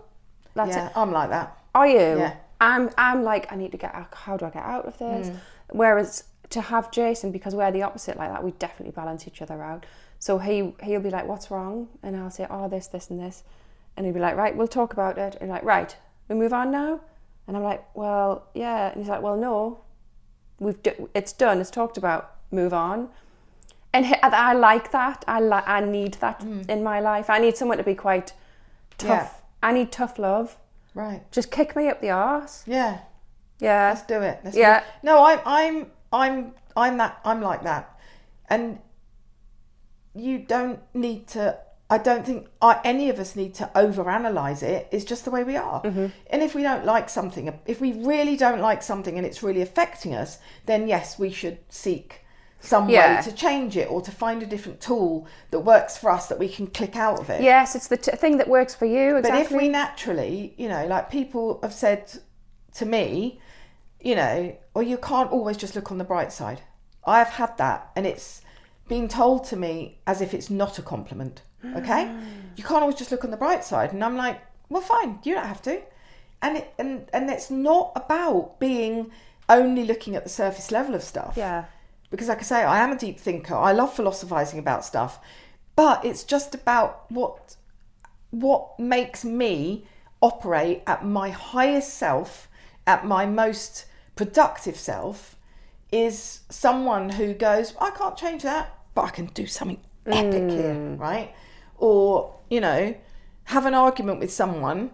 That's it. I'm like that. Are you? Yeah. I'm like, I need to get out. How do I get out of this? Whereas to have Jason, because we're the opposite like that, we definitely balance each other out. So he'll be like, what's wrong? And I'll say, oh, this, and this. And he'll be like, right, we'll talk about it. And like, right, we move on now? And I'm like, well, yeah. And he's like, well, no. It's done, it's talked about. move on. And I like that. I need that in my life. I need someone to be quite tough. Yeah. I need tough love. Right. Just kick me up the arse. Yeah. Yeah. Let's do it. No, I'm like that. And you don't need to, I don't think any of us need to overanalyze it. It's just the way we are. Mm-hmm. And if we don't like something, if we really don't like something and it's really affecting us, then yes, we should seek some way to change it or to find a different tool that works for us that we can click out of it. Yes, it's the thing that works for you. Exactly. But if we naturally, like people have said to me, well, you can't always just look on the bright side. I've had that, and it's being told to me as if it's not a compliment. Okay, you can't always just look on the bright side, and I'm like, well, fine, you don't have to. And it's not about being only looking at the surface level of stuff. Yeah. Because like I say, I am a deep thinker. I love philosophizing about stuff, but it's just about what makes me operate at my highest self, at my most productive self, is someone who goes, I can't change that, but I can do something epic here, right? Or, have an argument with someone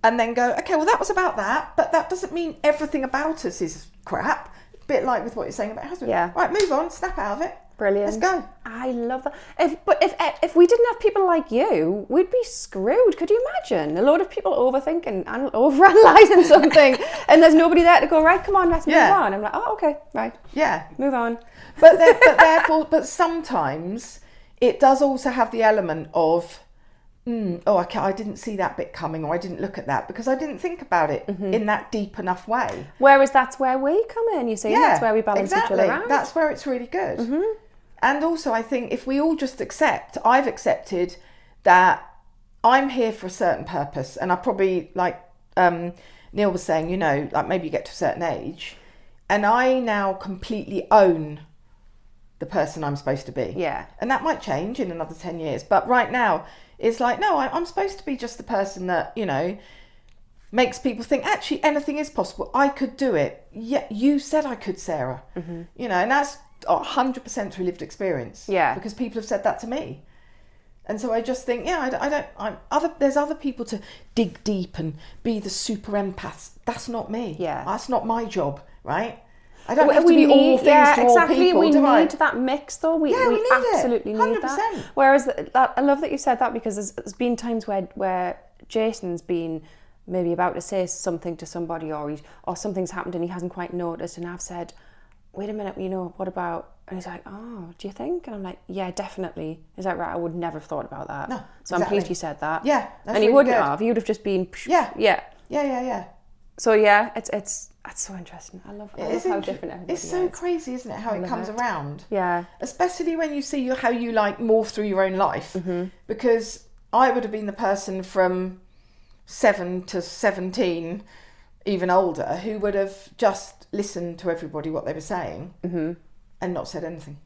and then go, okay, well, that was about that, but that doesn't mean everything about us is crap. Bit like with what you're saying about husband. Yeah. Right, move on, snap out of it. Brilliant. Let's go. I love that. If we didn't have people like you, we'd be screwed. Could you imagine? A lot of people overthinking and overanalyzing something, and there's nobody there to go, right, come on, let's move on. I'm like, oh, okay, right. Yeah. Move on. But sometimes it does also have the element of, I didn't see that bit coming, or I didn't look at that because I didn't think about it in that deep enough way. Whereas that's where we come in, you see, that's where we balance each other out. That's where it's really good. Mm-hmm. And also I think if we all just I've accepted that I'm here for a certain purpose, and I probably, like Neil was saying, like maybe you get to a certain age, and I now completely own the person I'm supposed to be. Yeah. And that might change in another 10 years, but right now, it's like, no, I'm supposed to be just the person that, makes people think, actually, anything is possible. I could do it. Yeah, you said I could, Sarah. Mm-hmm. And that's 100% through lived experience. Yeah. Because people have said that to me. And so I just think, there's other people to dig deep and be the super empath. That's not me. Yeah. That's not my job, right? I don't have to be all things to all people, We do I? need that mix, though. We need absolutely it. need that. Whereas I love that you said that, because there's been times where Jason's been maybe about to say something to somebody, or something's happened and he hasn't quite noticed, and I've said, wait a minute, what about? And he's like, oh, do you think? And I'm like, yeah, definitely. He's like, right, I would never have thought about that. No, so I'm pleased you said that. Yeah, and he wouldn't have. He would have just been. Yeah. So yeah, it's so interesting. I love how different everybody is. It's so crazy, isn't it? How it comes around. Yeah. Especially when you see how you morph through your own life. Mm-hmm. Because I would have been the person from 7 to 17, even older, who would have just listened to everybody what they were saying and not said anything.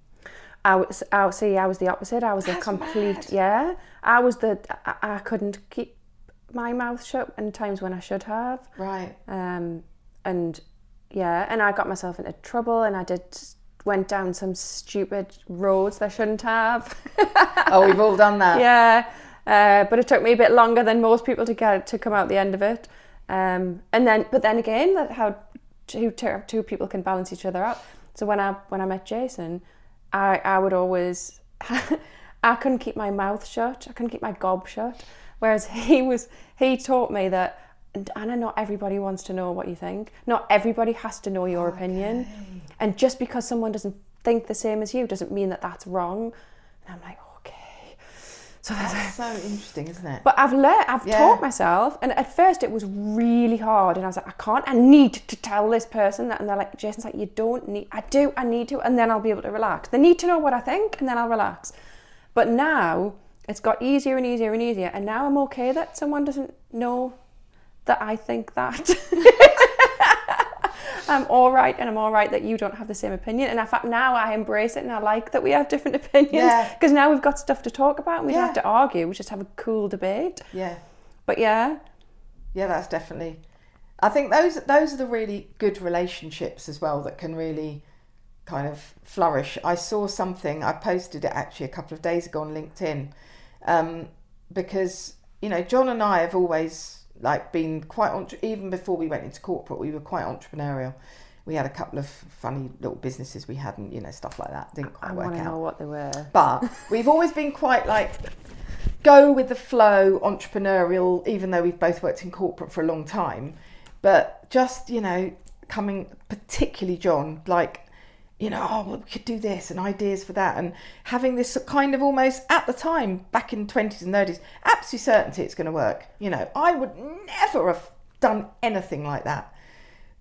I was the opposite. I was a complete mad. I couldn't keep my mouth shut in times when I should have. Right. And I got myself into trouble, and I went down some stupid roads that I shouldn't have. Oh, we've all done that. Yeah. But it took me a bit longer than most people to come out the end of it. But then again, that how two people can balance each other out. So when I met Jason, I would always I couldn't keep my mouth shut. I couldn't keep my gob shut. Whereas he taught me that, Anna, not everybody wants to know what you think. Not everybody has to know your opinion. And just because someone doesn't think the same as you doesn't mean that that's wrong. And I'm like, okay. So that's so interesting, isn't it? But I've taught myself, and at first it was really hard, and I was like, I need to tell this person that, and they're like, Jason's like, you don't need, I need to, and then I'll be able to relax. They need to know what I think, and then I'll relax. But now it's got easier and easier and easier, and now I'm okay that someone doesn't know that I think that. I'm all right, and I'm all right that you don't have the same opinion. And in fact, now I embrace it, and I like that we have different opinions, because now we've got stuff to talk about, and we don't have to argue. We just have a cool debate. Yeah. But yeah, that's definitely. I think those are the really good relationships as well that can really kind of flourish, I saw something, I posted it actually a couple of days ago on LinkedIn, because, you know, John and I have always like been quite, even before we went into corporate, we were quite entrepreneurial. We had a couple of funny little businesses we hadn't, you know, stuff like that. Didn't quite work out. I want to know what they were. But we've always been quite like go with the flow, entrepreneurial, even though we've both worked in corporate for a long time. But just, you know, coming, particularly John, like, you know, oh, well, we could do this and ideas for that, and having this kind of almost, at the time, back in 20s and 30s, absolute certainty it's going to work. You know, I would never have done anything like that.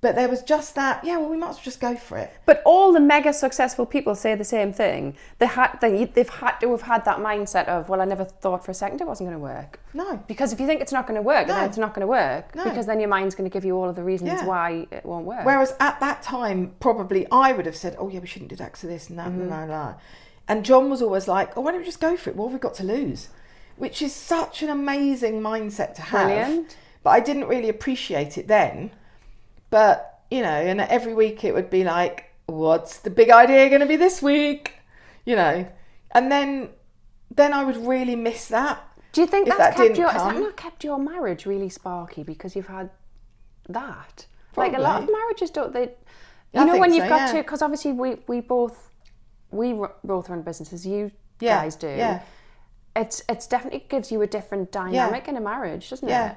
But there was just that, yeah, well, we might as well just go for it. But all the mega successful people say the same thing. They've had to have had that mindset of, well, I never thought for a second it wasn't going to work. No. Because if you think it's not going to work, then it's not going to work. No. Because then your mind's going to give you all of the reasons why it won't work. Whereas at that time, probably I would have said, oh, yeah, we shouldn't do that because of this and that, and And John was always like, oh, why don't we just go for it? What have we got to lose? Which is such an amazing mindset to have. Brilliant. But I didn't really appreciate it then. But, you know, and every week it would be like, what's the big idea going to be this week? You know, and then I would really miss that. Do you think has that not kept your marriage really sparky because you've had that? Probably. Like a lot of marriages don't they? You know, when you've got to, because obviously we both run businesses. You guys do. Yeah. It's definitely gives you a different dynamic in a marriage, doesn't it? Yeah.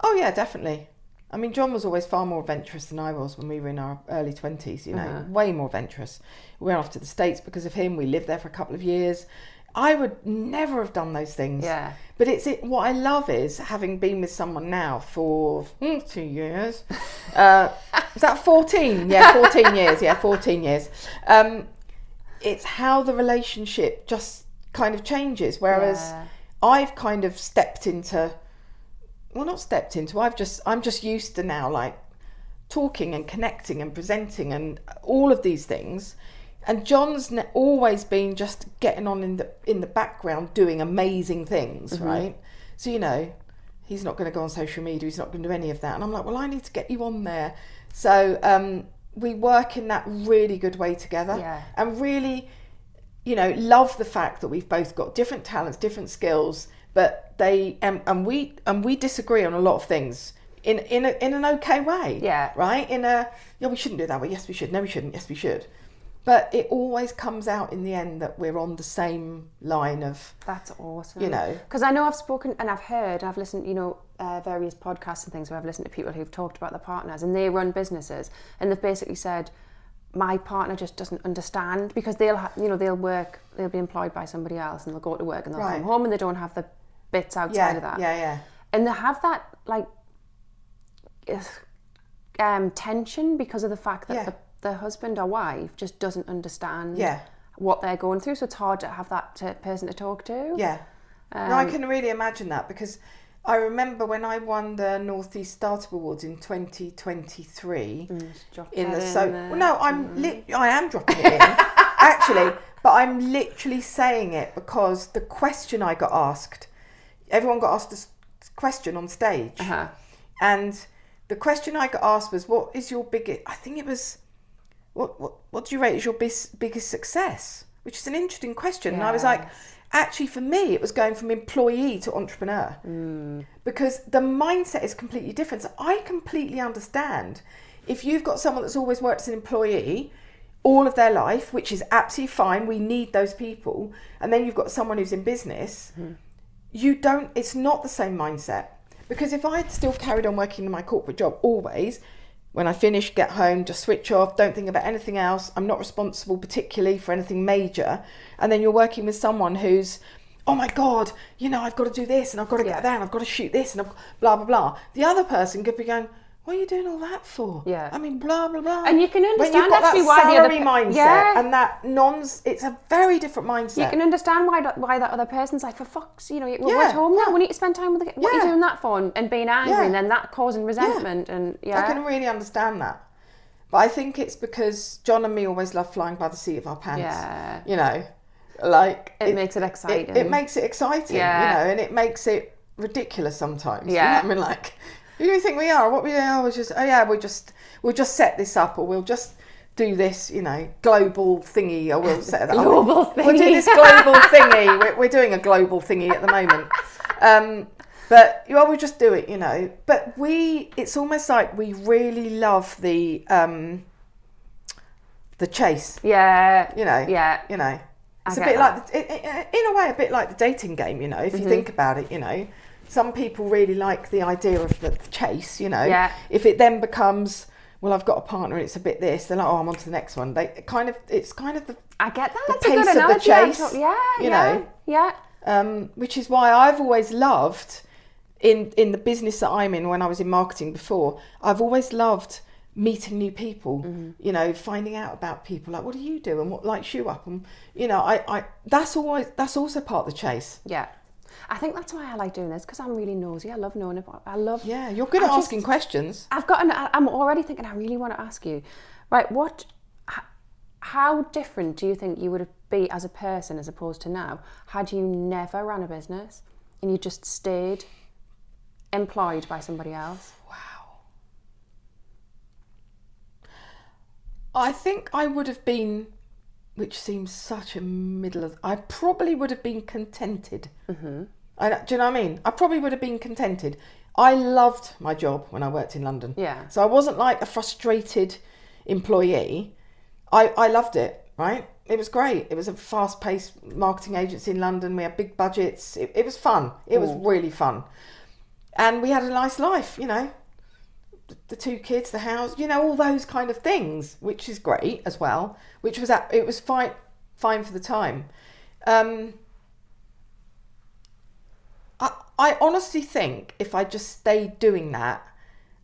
Oh yeah, definitely. I mean, John was always far more adventurous than I was when we were in our early 20s, you know, way more adventurous. We went off to the States because of him. We lived there for a couple of years. I would never have done those things. Yeah. But what I love is having been with someone now for 2 years. Is that 14? Yeah, 14 years. Yeah, 14 years. It's how the relationship just kind of changes. Whereas I've kind of I'm just used to now like talking and connecting and presenting and all of these things. And John's always been just getting on in the background doing amazing things, right? So, you know, he's not going to go on social media, he's not going to do any of that. And I'm like, well, I need to get you on there. So we work in that really good way together and really, you know, love the fact that we've both got different talents, different skills, but we disagree on a lot of things in an okay way. Yeah. Right? We shouldn't do it that way. Yes, we should. No, we shouldn't. Yes, we should. But it always comes out in the end that we're on the same line of... That's awesome. You know. Because I know I've spoken and I've heard, I've listened, you know, various podcasts and things where I've listened to people who've talked about their partners and they run businesses and they've basically said, my partner just doesn't understand because they'll be employed by somebody else and they'll go to work and they'll come home and they don't have the bits outside of that. Yeah. And they have that, like, tension because of the fact that the husband or wife just doesn't understand what they're going through, so it's hard to have that person to talk to. No, I can really imagine that because I remember when I won the North East Startup Awards in 2023 I am dropping it in actually, but I'm literally saying it because the question I got asked, everyone got asked this question on stage, and the question I got asked was, what is your biggest, I think it was, what do you rate as your biggest success? Which is an interesting question. And I was like, actually for me, it was going from employee to entrepreneur. Because the mindset is completely different. So I completely understand if you've got someone that's always worked as an employee all of their life, which is absolutely fine, we need those people, and then you've got someone who's in business, it's not the same mindset. Because if I had still carried on working in my corporate job always, when I finish, get home, just switch off, don't think about anything else. I'm not responsible particularly for anything major. And then you're working with someone who's, oh my God, you know, I've got to do this and I've got to get there and I've got to shoot this and I've blah, blah, blah. The other person could be going, what are you doing all that for? Yeah. I mean, blah, blah, blah. And you can understand actually why the other mindset and that it's a very different mindset. You can understand why that other person's like, for fuck's, you know, we're at home now, we need to spend time with what are you doing that for? And being angry and then that causing resentment and I can really understand that. But I think it's because John and me always love flying by the seat of our pants. Yeah. You know, like... It makes it exciting. It makes it exciting, you know, and it makes it ridiculous sometimes. Yeah. You know what I mean, like... Who do you think we are? What we are? We'll just set this up, or we'll just do this, global thingy. I will set that global up. thingy. We'll do this global thingy. We're doing a global thingy at the moment. But we'll just do it, But it's almost like we really love the chase. Yeah. Yeah. It's a bit like, in a way, a bit like the dating game, if you think about it, Some people really like the idea of the chase, Yeah. If it then becomes, well, I've got a partner, it's a bit this, they're like, oh, I'm on to the next one. It's kind of the I get that. the That's a good pace of the analogy. chase, Yeah. which is why I've always loved, in the business that I'm in, when I was in marketing before, I've always loved meeting new people, finding out about people, like, what do you do and what lights you up, and that's also part of the chase. Yeah. I think that's why I like doing this, because I'm really nosy. I love knowing about. Yeah, you're good at asking questions. I'm already thinking, I really want to ask you, right? How different do you think you would be as a person as opposed to now, had you never ran a business and you just stayed employed by somebody else? Wow. I think I would have been, which seems such a I probably would have been contented. Mm-hmm. Do you know what I mean? I probably would have been contented. I loved my job when I worked in London. Yeah. So I wasn't like a frustrated employee. I loved it, right? It was great. It was a fast-paced marketing agency in London. We had big budgets. It was fun. It was really fun. And we had a nice life, the 2 kids, the house, all those kind of things, which is great as well, it was fine for the time. I honestly think if I just stayed doing that,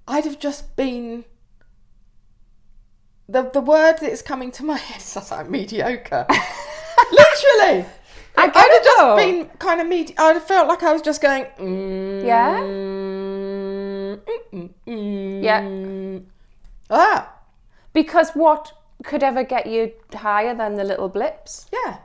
I'd have just been, the word that is coming to my head sounds like mediocre. Literally. I'd have just been kind of mediocre. I'd have felt like I was just going, Yeah. Because what could ever get you higher than the little blips? Yeah,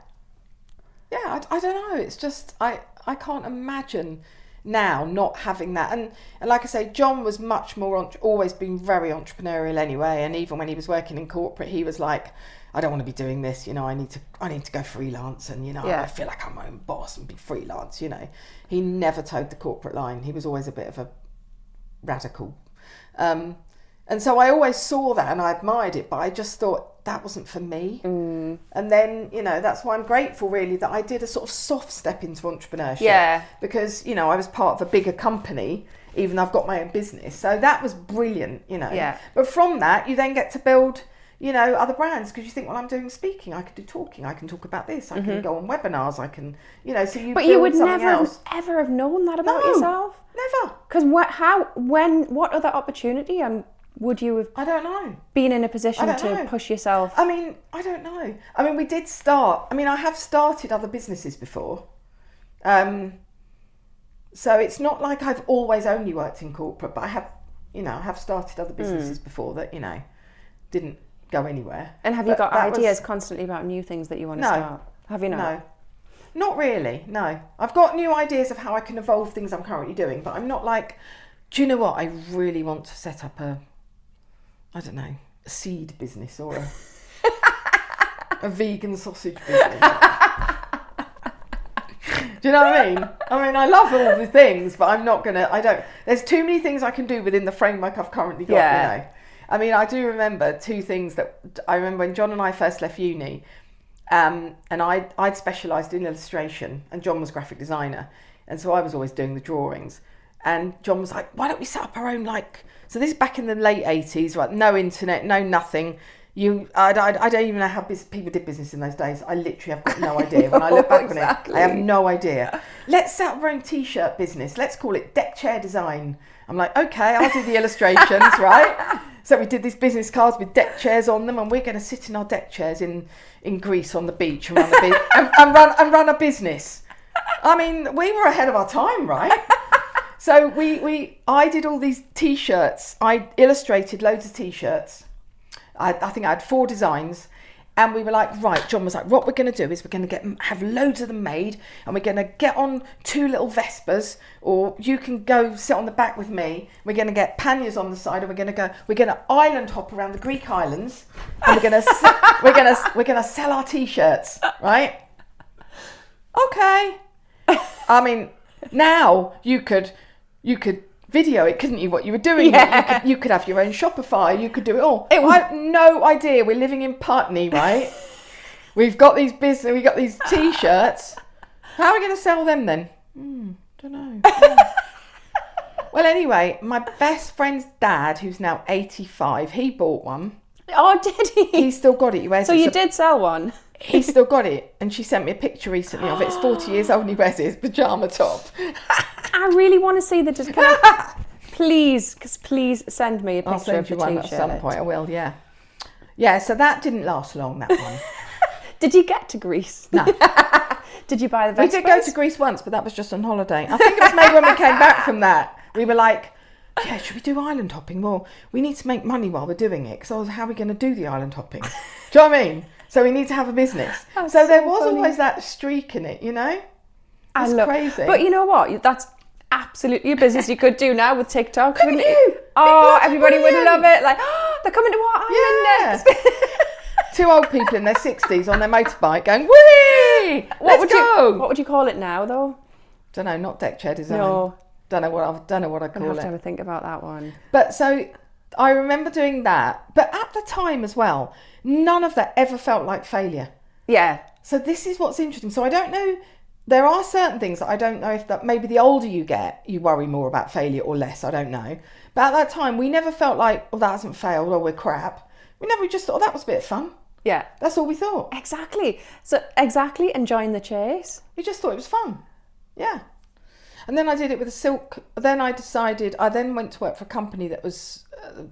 I don't know. It's just, I can't imagine now not having that. And like I say, John was much more, always been very entrepreneurial anyway. And even when he was working in corporate, he was like, I don't want to be doing this, I need to go freelance, and I feel like I'm my own boss and be freelance, He never towed the corporate line. He was always a bit of a radical. And so I always saw that and I admired it, but I just thought that wasn't for me. And then, that's why I'm grateful really that I did a sort of soft step into entrepreneurship. Yeah. Because, I was part of a bigger company, even though I've got my own business. So that was brilliant, Yeah. But from that, you then get to build, other brands, because you think, well, I'm doing speaking, I could do talking, I can talk about this, I can go on webinars, I can, so you. But build you would something never else. ever have known that about yourself. Never. Because what other opportunity would you have? I don't know. Been in a position to push yourself? I don't know. We did start. I have started other businesses before. So it's not like I've always only worked in corporate, but I have started other businesses before that, didn't go anywhere. And have you got ideas constantly about new things that you want to start? Have you not? No. Not really, no. I've got new ideas of how I can evolve things I'm currently doing, but I'm not like, do you know what? I really want to set up a seed business or a vegan sausage business. Do you know what I mean? I love all the things, but I'm not there's too many things I can do within the framework I've currently got, I do remember 2 things that I remember when John and I first left uni, and I'd specialised in illustration and John was graphic designer, and so I was always doing the drawings, and John was like, why don't we set up our own, so this is back in the late 80s, right? No internet, no nothing. I don't even know how people did business in those days. I literally have got no idea. When I look back on it, I have no idea. Let's set up our own t-shirt business. Let's call it Deck Chair Design. I'm like, okay, I'll do the illustrations, right? So we did these business cards with deck chairs on them, and we're going to sit in our deck chairs in Greece on the beach and run a business. We were ahead of our time, right? So I did all these t-shirts. I illustrated loads of t-shirts. I think I had 4 designs, And we were like, right, John was like, what we're going to do is we're going to have loads of them made, and we're going to get on 2 little Vespas, or you can go sit on the back with me. We're going to get panniers on the side, and we're going to island hop around the Greek islands, and we're going to sell our t-shirts, right? Okay. I mean, now you could video it, couldn't you, what you were doing? Yeah. You could have your own Shopify, you could do it all. I have no idea. We're living in Putney, right? We've got these t-shirts. How are we going to sell them then? Don't know. Well, anyway, my best friend's dad, who's now 85, he bought one. Oh, did he? He's still got it. He wears so you did sell one? He's still got it, and she sent me a picture recently of it. It's 40 years old and he wears his pyjama top. I really want to see the please send me a picture I'll send of the you one t-shirt. at some point. I will, yeah. Yeah, so that didn't last long, that one. Did you get to Greece? No. Did you buy the Vespas? We did go to Greece once, but that was just on holiday. I think it was maybe when we came back from that. We were like, yeah, should we do island hopping? Well, we need to make money while we're doing it, because how are we going to do the island hopping? Do you know what I mean? So we need to have a business. So there was always that streak in it, you know? It's crazy. But you know what? That's absolutely a business you could do now with TikTok. Couldn't you? Oh, everybody would love it. Like, oh, they're coming to our island next. 2 old people in their 60s on their motorbike going, whee! Let's go! What would you call it now, though? Don't know, not deck chair design. No. Don't know what I call it. Have to have a think about that one. But so I remember doing that. But at the time as well, none of that ever felt like failure. Yeah. So this is what's interesting. So I don't know. There are certain things that I don't know if that maybe the older you get, you worry more about failure or less. I don't know. But at that time, we never felt like, oh, that hasn't failed, or we're crap. We just thought, oh, that was a bit of fun. Yeah. That's all we thought. Exactly. So exactly enjoying the chase. We just thought it was fun. Yeah. And then I did it with a silk. Then I went to work for a company that was,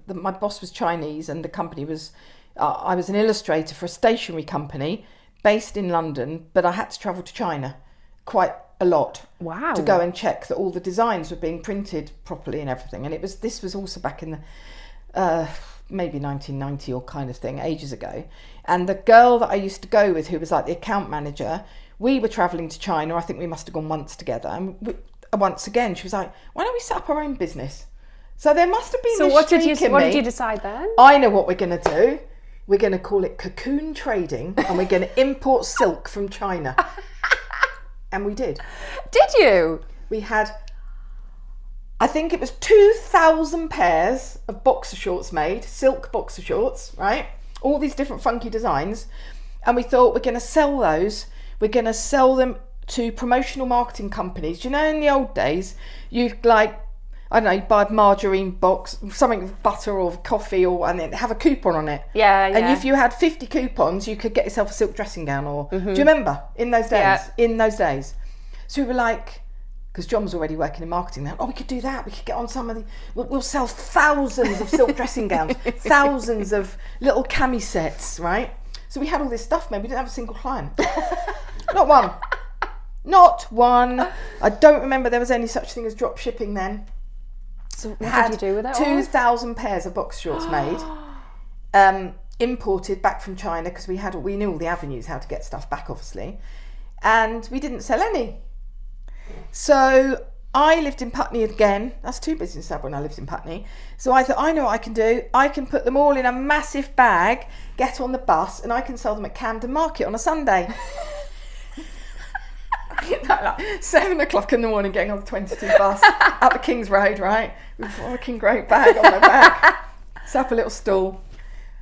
my boss was Chinese, and the company was, I was an illustrator for a stationery company based in London, but I had to travel to China quite a lot. Wow. To go and check that all the designs were being printed properly and everything. And this was also back in the, maybe 1990 or kind of thing, ages ago. And the girl that I used to go with, who was like the account manager, we were travelling to China. I think we must have gone once together. And once again, she was like, why don't we set up our own business? So there must have been what did you decide then? I know what we're going to do. We're going to call it cocoon trading, and we're going to import silk from China. And we did. Did you? We had, I think it was 2,000 pairs of boxer shorts made, silk boxer shorts, right? All these different funky designs. And we thought, we're going to sell those. We're going to sell them to promotional marketing companies. Do you know, in the old days, you'd like, I don't know, you'd buy a margarine box, something with butter or coffee, and then have a coupon on it. Yeah. And if you had 50 coupons, you could get yourself a silk dressing gown. Or do you remember in those days? Yeah. In those days. So we were like, because John was already working in marketing now. Oh, we could do that. We could get on some of the. We'll sell thousands of silk dressing gowns, thousands of little cami sets, right? So we had all this stuff, man. We didn't have a single client. Not one. Not one. I don't remember there was any such thing as drop shipping then. So what did you do with it? 2,000 pairs of box shorts made, imported back from China, because we knew all the avenues how to get stuff back, obviously, and we didn't sell any. So I lived in Putney again. That's 2 businesses I had when I lived in Putney. So I thought, I know what I can do. I can put them all in a massive bag, get on the bus, and I can sell them at Camden Market on a Sunday. 7 o'clock in the morning, getting on the 22 bus up the King's Road, right, with a fucking great bag on my back. Set up a little stall.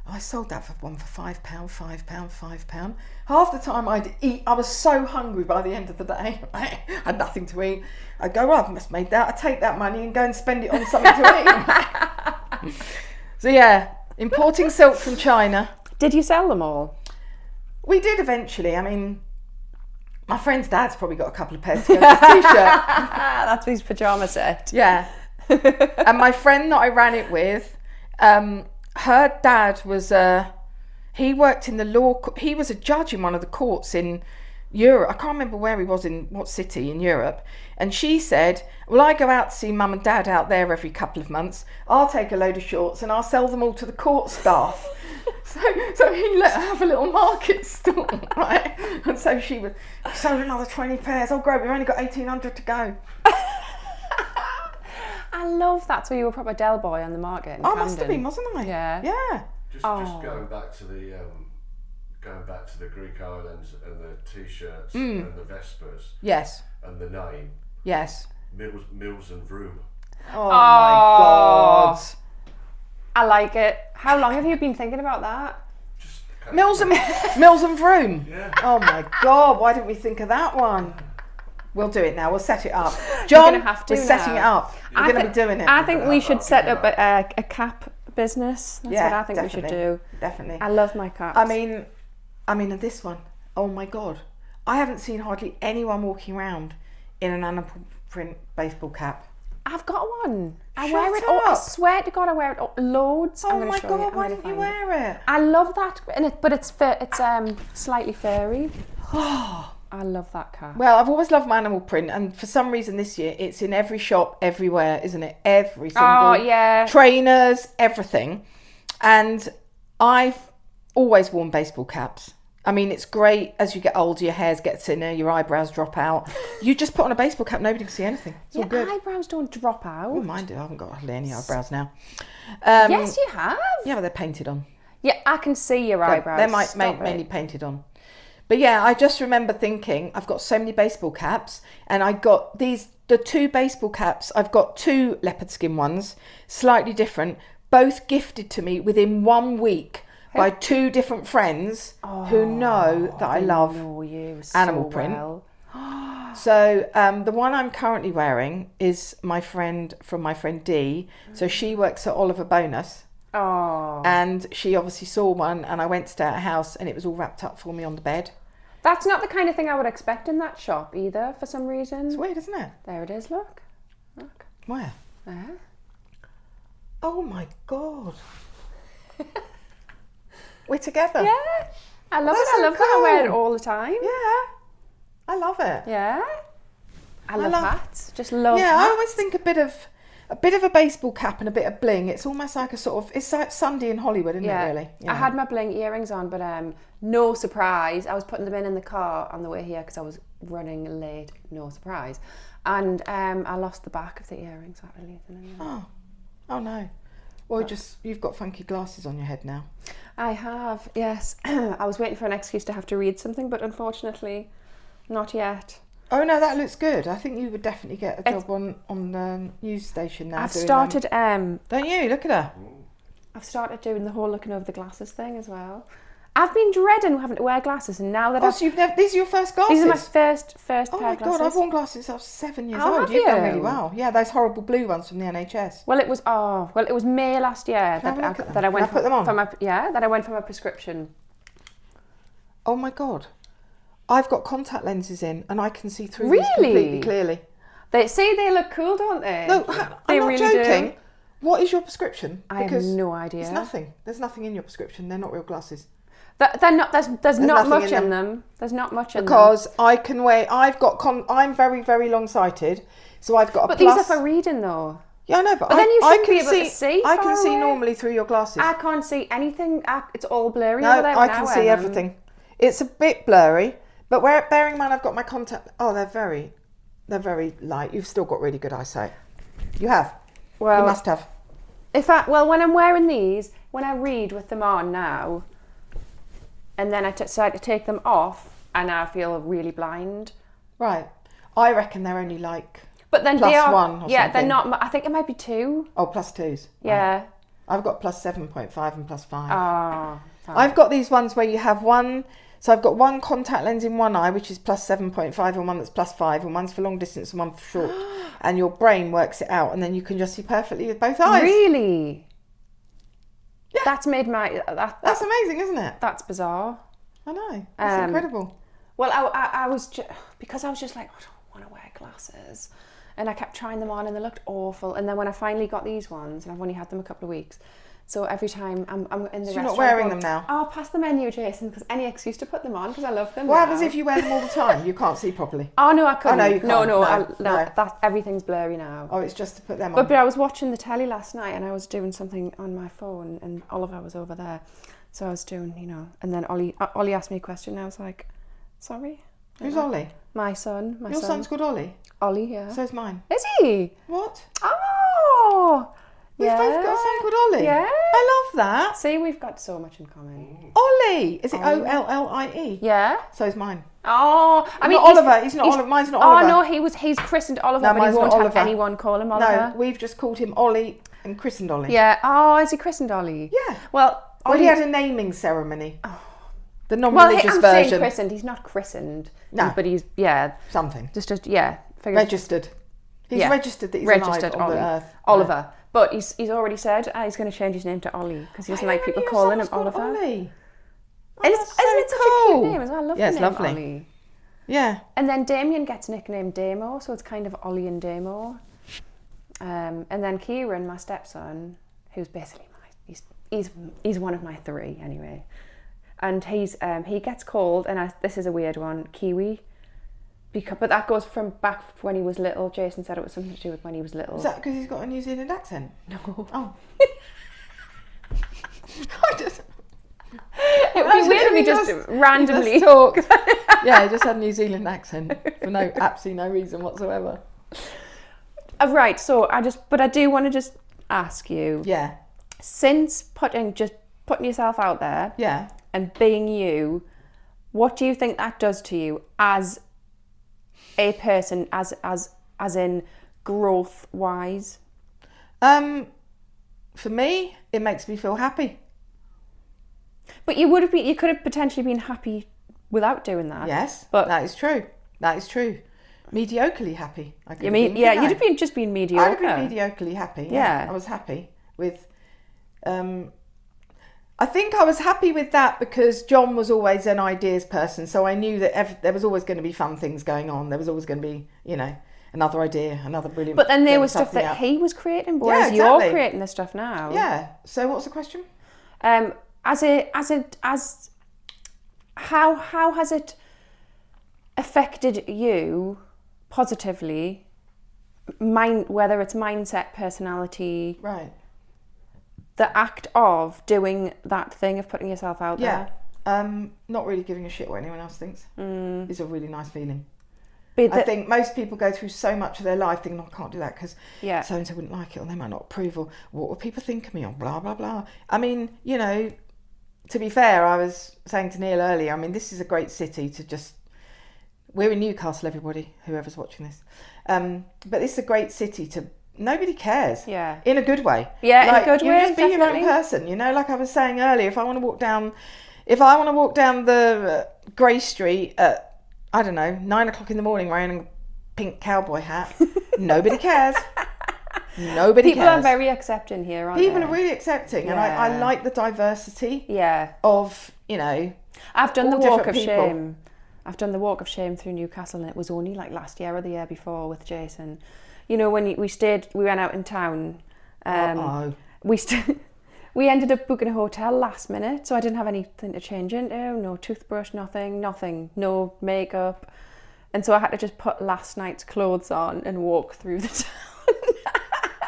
I sold that for £5, £5. Half the time I'd eat, I was so hungry by the end of the day. I had nothing to eat. I'd go, well, I must have made that. I'd take that money and go and spend it on something to eat. So yeah, importing silk from China. Did you sell them all? We did eventually. I mean, my friend's dad's probably got a couple of pairs to go with his t-shirt. That's his pyjama set. Yeah. And my friend that I ran it with, her dad was he worked in the law. He was a judge in one of the courts in Europe. I can't remember where he was, in what city in Europe. And she said, well, I go out to see mum and dad out there every couple of months. I'll take a load of shorts and I'll sell them all to the court staff. so he let her have a little market stall, right? And so she was, sold another 20 pairs. Oh, great, we've only got 1,800 to go. I love that. So you were a proper Del boy on the market in I Camden. must have been, wasn't I? Yeah. Just going back to the Greek islands and the t-shirts and the Vespas. Yes. And the name. Yes. Mills and Vroom. Oh my God. I like it. How long have you been thinking about that? Mills and Vroom. Yeah. Oh my God, why didn't we think of that one? We'll do it now. We'll set it up. John, we're setting it up. You're going to be doing it. I think we should set up a cap business. That's what I think we should do. Definitely. I love my caps. I mean, this one. Oh my God. I haven't seen hardly anyone walking around in an animal print baseball cap. I've got one. I Shut wear it. up. I swear to God, I wear it loads. Oh my God, why didn't you wear it? I love that, but it's slightly furry. I love that cap. Well, I've always loved my animal print, and for some reason this year it's in every shop, everywhere, isn't it? Every single trainers, everything. And I've always worn baseball caps. I mean, it's great as you get older, your hair gets thinner, your eyebrows drop out. You just put on a baseball cap, nobody can see anything. It's all good. Eyebrows don't drop out. Oh, mine do. I haven't got hardly any eyebrows now. Yes, you have. Yeah, but they're painted on. Yeah, I can see your eyebrows. They're mainly painted on. But yeah, I just remember thinking, I've got so many baseball caps, and I got the 2 baseball caps. I've got 2 leopard skin ones, slightly different, both gifted to me within 1 week by 2 different friends who know that I love animal print. Well. So the one I'm currently wearing is from my friend Dee. So she works at Oliver Bonus. Oh. And she obviously saw one, and I went to stay at her house, and it was all wrapped up for me on the bed. That's not the kind of thing I would expect in that shop either, for some reason. It's weird, isn't it? There it is, look. Where? There. Oh my God. We're together. Yeah. I love it. I love that. I wear it all the time. Yeah. I love it. Yeah. I love hats. Just love hats. Yeah, I always think a bit of a baseball cap and a bit of bling. It's almost like it's like Sunday in Hollywood, isn't it, really? Yeah. I had my bling earrings on, but no surprise. I was putting them in the car on the way here because I was running late. No surprise. And I lost the back of the earrings. That really isn't. Oh no. Well, you've got funky glasses on your head now. I have, yes. I was waiting for an excuse to have to read something, but unfortunately, not yet. Oh no, that looks good. I think you would definitely get a job on the news station now. I've started. Don't you? Look at her. I've started doing the whole looking over the glasses thing as well. I've been dreading having to wear glasses, and now that these are your first glasses? These are my first pair of glasses. Oh my God, I've worn glasses since I was 7 years Oh, old. have You've done you? really well. Yeah, those horrible blue ones from the NHS. Well, it was May last year that I went put them on? that I went for my prescription. Oh my God, I've got contact lenses in, and I can see through these completely clearly. They look cool, don't they? No, they I'm not really joking. do. What is your prescription? I have no idea. It's nothing. There's nothing in your prescription. They're not real glasses. They're not. There's not much in them. There's not much in them. Because I can wear. I'm very, very long sighted, so I've got a But plus. these are for reading, though. Yeah, I know, but then you I shouldn't can be able to see I can far see away. normally through your glasses. I can't see anything. It's all blurry No, over there. I can see everything. It's a bit blurry, but bearing in mind I've got my contact. Oh, they're very light. You've still got really good eyesight. You have. Well, you must have. When I'm wearing these, when I read with them on now, and then I decide to take them off, and I feel really blind. Right. I reckon they're only like. But then plus they are. one or yeah, something. they're not. I think it might be 2. Oh, plus 2s. Yeah. Right. I've got plus 7.5 and plus 5. Oh. I've got these ones where you have one. So I've got one contact lens in one eye, which is plus 7.5, and one that's plus 5, and one's for long distance and one for short. And your brain works it out, and then you can just see perfectly with both eyes. Really? Yeah. That's made my. That's amazing, isn't it? That's bizarre. I know. It's incredible. Well, I was because I was just like, I don't want to wear glasses, and I kept trying them on, and they looked awful. And then when I finally got these ones, and I've only had them a couple of weeks, So every time I'm in the restaurant... You're not wearing them now? Oh, pass the menu, Jason, because any excuse to put them on, because I love them What now. happens if you wear them all the time? You can't see properly. Oh, no, I couldn't. Oh, no, you can't. No. That, everything's blurry now. Oh, it's just to put them on. But I was watching the telly last night and I was doing something on my phone and Oliver was over there. So I was doing, and then Ollie asked me a question and I was like, sorry? Who's Ollie? My son. Your son's called Ollie? Ollie, yeah. So's mine. Is he? What? Oh! We've both got a son called Ollie. Yeah. I love that. See, we've got so much in common. Ollie. Is it Ollie? Yeah. So's mine. Oh, I mean, not Oliver. He's not Oliver. Mine's not Oliver. Oh no, he's christened Oliver, No, but he mine's won't not have Oliver. anyone call him Oliver. No, we've just called him Ollie and christened Ollie. Yeah. Oh, is he christened Ollie? Yeah. Well, He had a naming ceremony. Oh. The Well, non-religious I'm version. saying christened. He's not christened. No. But he's Something. Just yeah. Registered. He's registered that he's registered alive on the earth. Oliver. But he's already said he's going to change his name to Ollie because he doesn't like people calling him Oliver. Ollie. And isn't it such a cute name as well? I love the it's name lovely. Ollie. Yeah. And then Damien gets nicknamed Damo, so it's kind of Ollie and Damo. And then Kieran, my stepson, who's basically he's one of my three anyway. And he gets called, and this is a weird one, Kiwi. But that goes from back when he was little. Jason said it was something to do with when he was little. Is that because he's got a New Zealand accent? No. Oh. It would be weird if he just randomly talked. Yeah, he just had a New Zealand accent for absolutely no reason whatsoever. Right, so I do want to just ask you. Yeah. Since putting yourself out there. Yeah. And being you, what do you think that does to you as a person, as in growth wise? For me, it makes me feel happy. But you could have potentially been happy without doing that. Yes, but that is true. Mediocrely happy. You'd have just been mediocre. I'd have been mediocrely happy. Yeah. I was happy with. I think I was happy with that because John was always an ideas person, so I knew that there was always going to be fun things going on. There was always going to be, another idea, another brilliant. But then there was stuff that he was creating, whereas you're creating the stuff now. Yeah. So what's the question? How has it affected you positively? Whether it's mindset, personality, right? The act of doing that thing of putting yourself out there. Not really giving a shit what anyone else thinks is a really nice feeling. But I think most people go through so much of their life thinking, I can't do that because so-and-so wouldn't like it, or they might not approve, or what will people think of me, or blah, blah, blah. I mean, to be fair, I was saying to Neil earlier, I mean, this is a great city to just... We're in Newcastle, everybody, whoever's watching this. But this is a great city to... Nobody cares. Yeah. In a good way. Yeah, in a good way, You just be your own person, like I was saying earlier, if I want to walk down the Grey Street at, I don't know, 9 o'clock in the morning wearing a pink cowboy hat, nobody cares. Nobody cares. People are very accepting here, aren't they? People are really accepting, and I like the diversity of, I've done the walk of shame. I've done the walk of shame through Newcastle, and it was only like last year or the year before with Jason. When we went out in town. We ended up booking a hotel last minute, so I didn't have anything to change into. No toothbrush, nothing, no makeup, and so I had to just put last night's clothes on and walk through the town.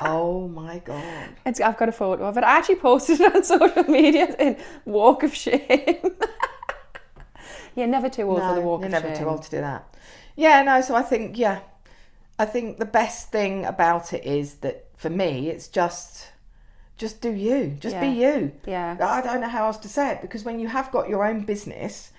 Oh my god! I've got a photo of it. I actually posted it on social media in walk of shame. You're never too old for the walk of shame. You're never too old to do that. Yeah, no. So I think the best thing about it is that for me, it's just do you. Just be you. Yeah. I don't know how else to say it, because when you have got your own business,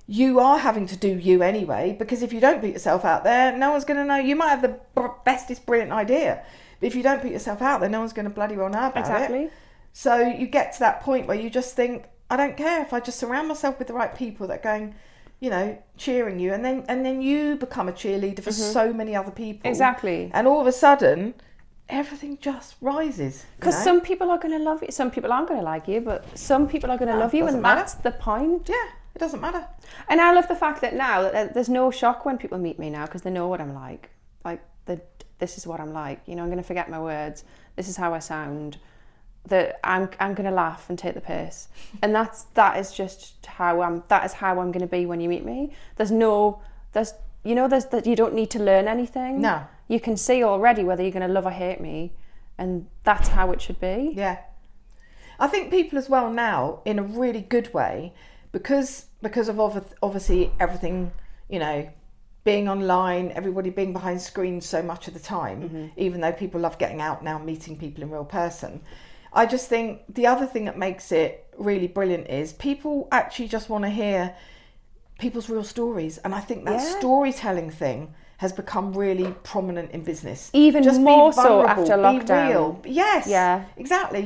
you are having to do you anyway, because if you don't put yourself out there, no one's going to know. You might have the bestest brilliant idea, but if you don't put yourself out there, no one's going to bloody well know about it. So you get to that point where you just think, I don't care if I just surround myself with the right people that are going, cheering you, and then you become a cheerleader for so many other people. Exactly. And all of a sudden, everything just rises. Because some people are going to love you, some people aren't going to like you, but some people are going to love you, and that's the point. Yeah, it doesn't matter. And I love the fact that now that there's no shock when people meet me now, because they know what I'm like. This is what I'm like. I'm going to forget my words. This is how I sound. that I'm going to laugh and take the piss, and that is just how I'm going to be when you meet me. There's that you don't need to learn anything. No, you can see already whether you're going to love or hate me, and that's how it should be. Yeah, I think people as well now, in a really good way, because of obviously everything, being online, everybody being behind screens so much of the time, even though people love getting out now, meeting people in real person. I just think the other thing that makes it really brilliant is people actually just want to hear people's real stories. And I think that storytelling thing has become really prominent in business. Even just more be vulnerable, so after lockdown. Be real. Yes. Yeah. Exactly.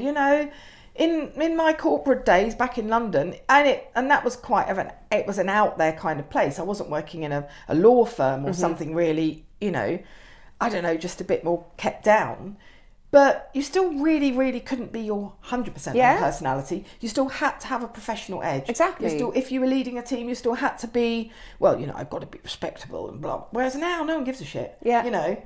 In my corporate days back in London, and that was it was an out there kind of place. I wasn't working in a law firm or something really, I don't know, just a bit more kept down. But you still really, really couldn't be your 100% personality. You still had to have a professional edge. Exactly. If you were leading a team, you still had to be, I've got to be respectable and blah. Whereas now, no one gives a shit. Yeah.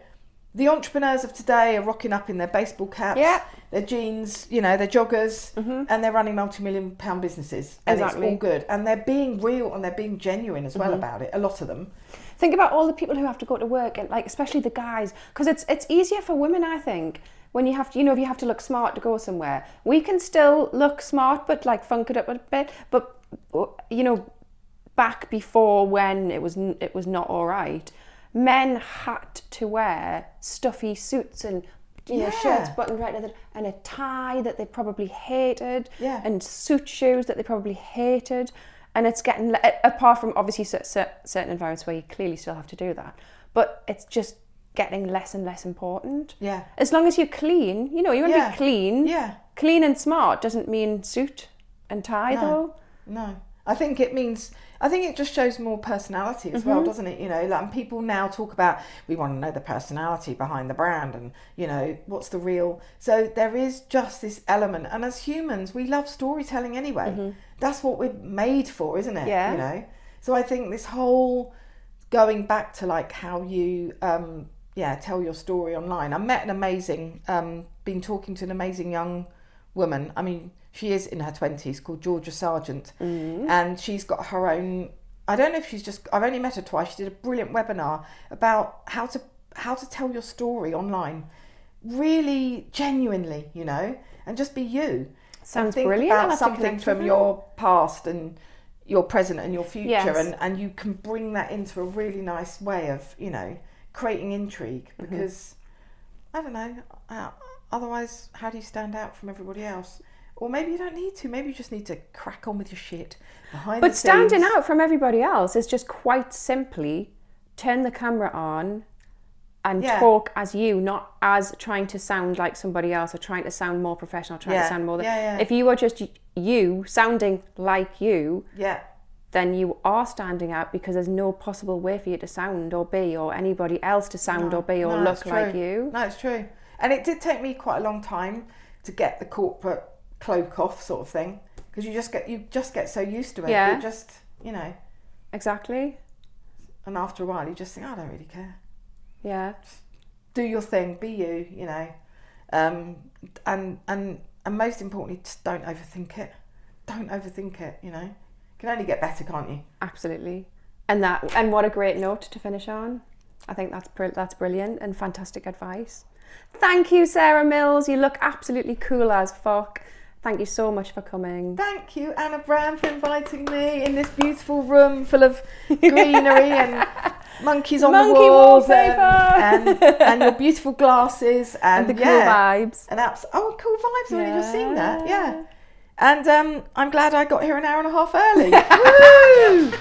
The entrepreneurs of today are rocking up in their baseball caps, their jeans, their joggers, and they're running multi-million-pound businesses. And exactly. It's all good. And they're being real and they're being genuine as well about it, a lot of them. Think about all the people who have to go to work, and especially the guys, because it's easier for women, I think, when you have to, if you have to look smart to go somewhere. We can still look smart, but funk it up a bit. But back before when it was not all right, men had to wear stuffy suits and shirts buttoned right at and a tie that they probably hated, and suit shoes that they probably hated. And it's getting, apart from obviously certain environments where you clearly still have to do that, but it's just getting less and less important. Yeah. As long as you're clean, you want to be clean. Yeah. Clean and smart doesn't mean suit and tie though. No. I think it just shows more personality as well, doesn't it? And people now talk about, we want to know the personality behind the brand and, what's the real. So there is just this element. And as humans, we love storytelling anyway. That's what we're made for, isn't it? Yeah. So I think this whole going back to how you, tell your story online. I met been talking to an amazing young woman. I mean, she is in her 20s, called Georgia Sargent, and she's got her own, I don't know if I've only met her twice. She did a brilliant webinar about how to tell your story online, really genuinely, and just be you. Sounds think brilliant. About something from your past and your present and your future, and you can bring that into a really nice way of, creating intrigue, because, I don't know, otherwise, how do you stand out from everybody else? Or maybe you don't need to. Maybe you just need to crack on with your shit behind the scenes. But standing out from everybody else is just quite simply turn the camera on and talk as you, not as trying to sound like somebody else or trying to sound more professional, trying to sound more... If you are just you, sounding like you, then you are standing out, because there's no possible way for you to sound or be, or anybody else to sound or be or look like you. No, it's true. And it did take me quite a long time to get the corporate cloak off, sort of thing, because you just get so used to it. You just exactly. And after a while you just think, I don't really care. Just do your thing, be you, and most importantly, just don't overthink it. You can only get better, can't you? Absolutely. And what a great note to finish on. I think that's brilliant and fantastic advice. Thank you, Sarah Mills. You look absolutely cool as fuck. Thank you so much for coming. Thank you, Anna Brown, for inviting me in this beautiful room full of greenery and monkeys on the walls, and your beautiful glasses and the cool vibes. And cool vibes. I've only just seen that. Yeah. And I'm glad I got here an hour and a half early. Woo!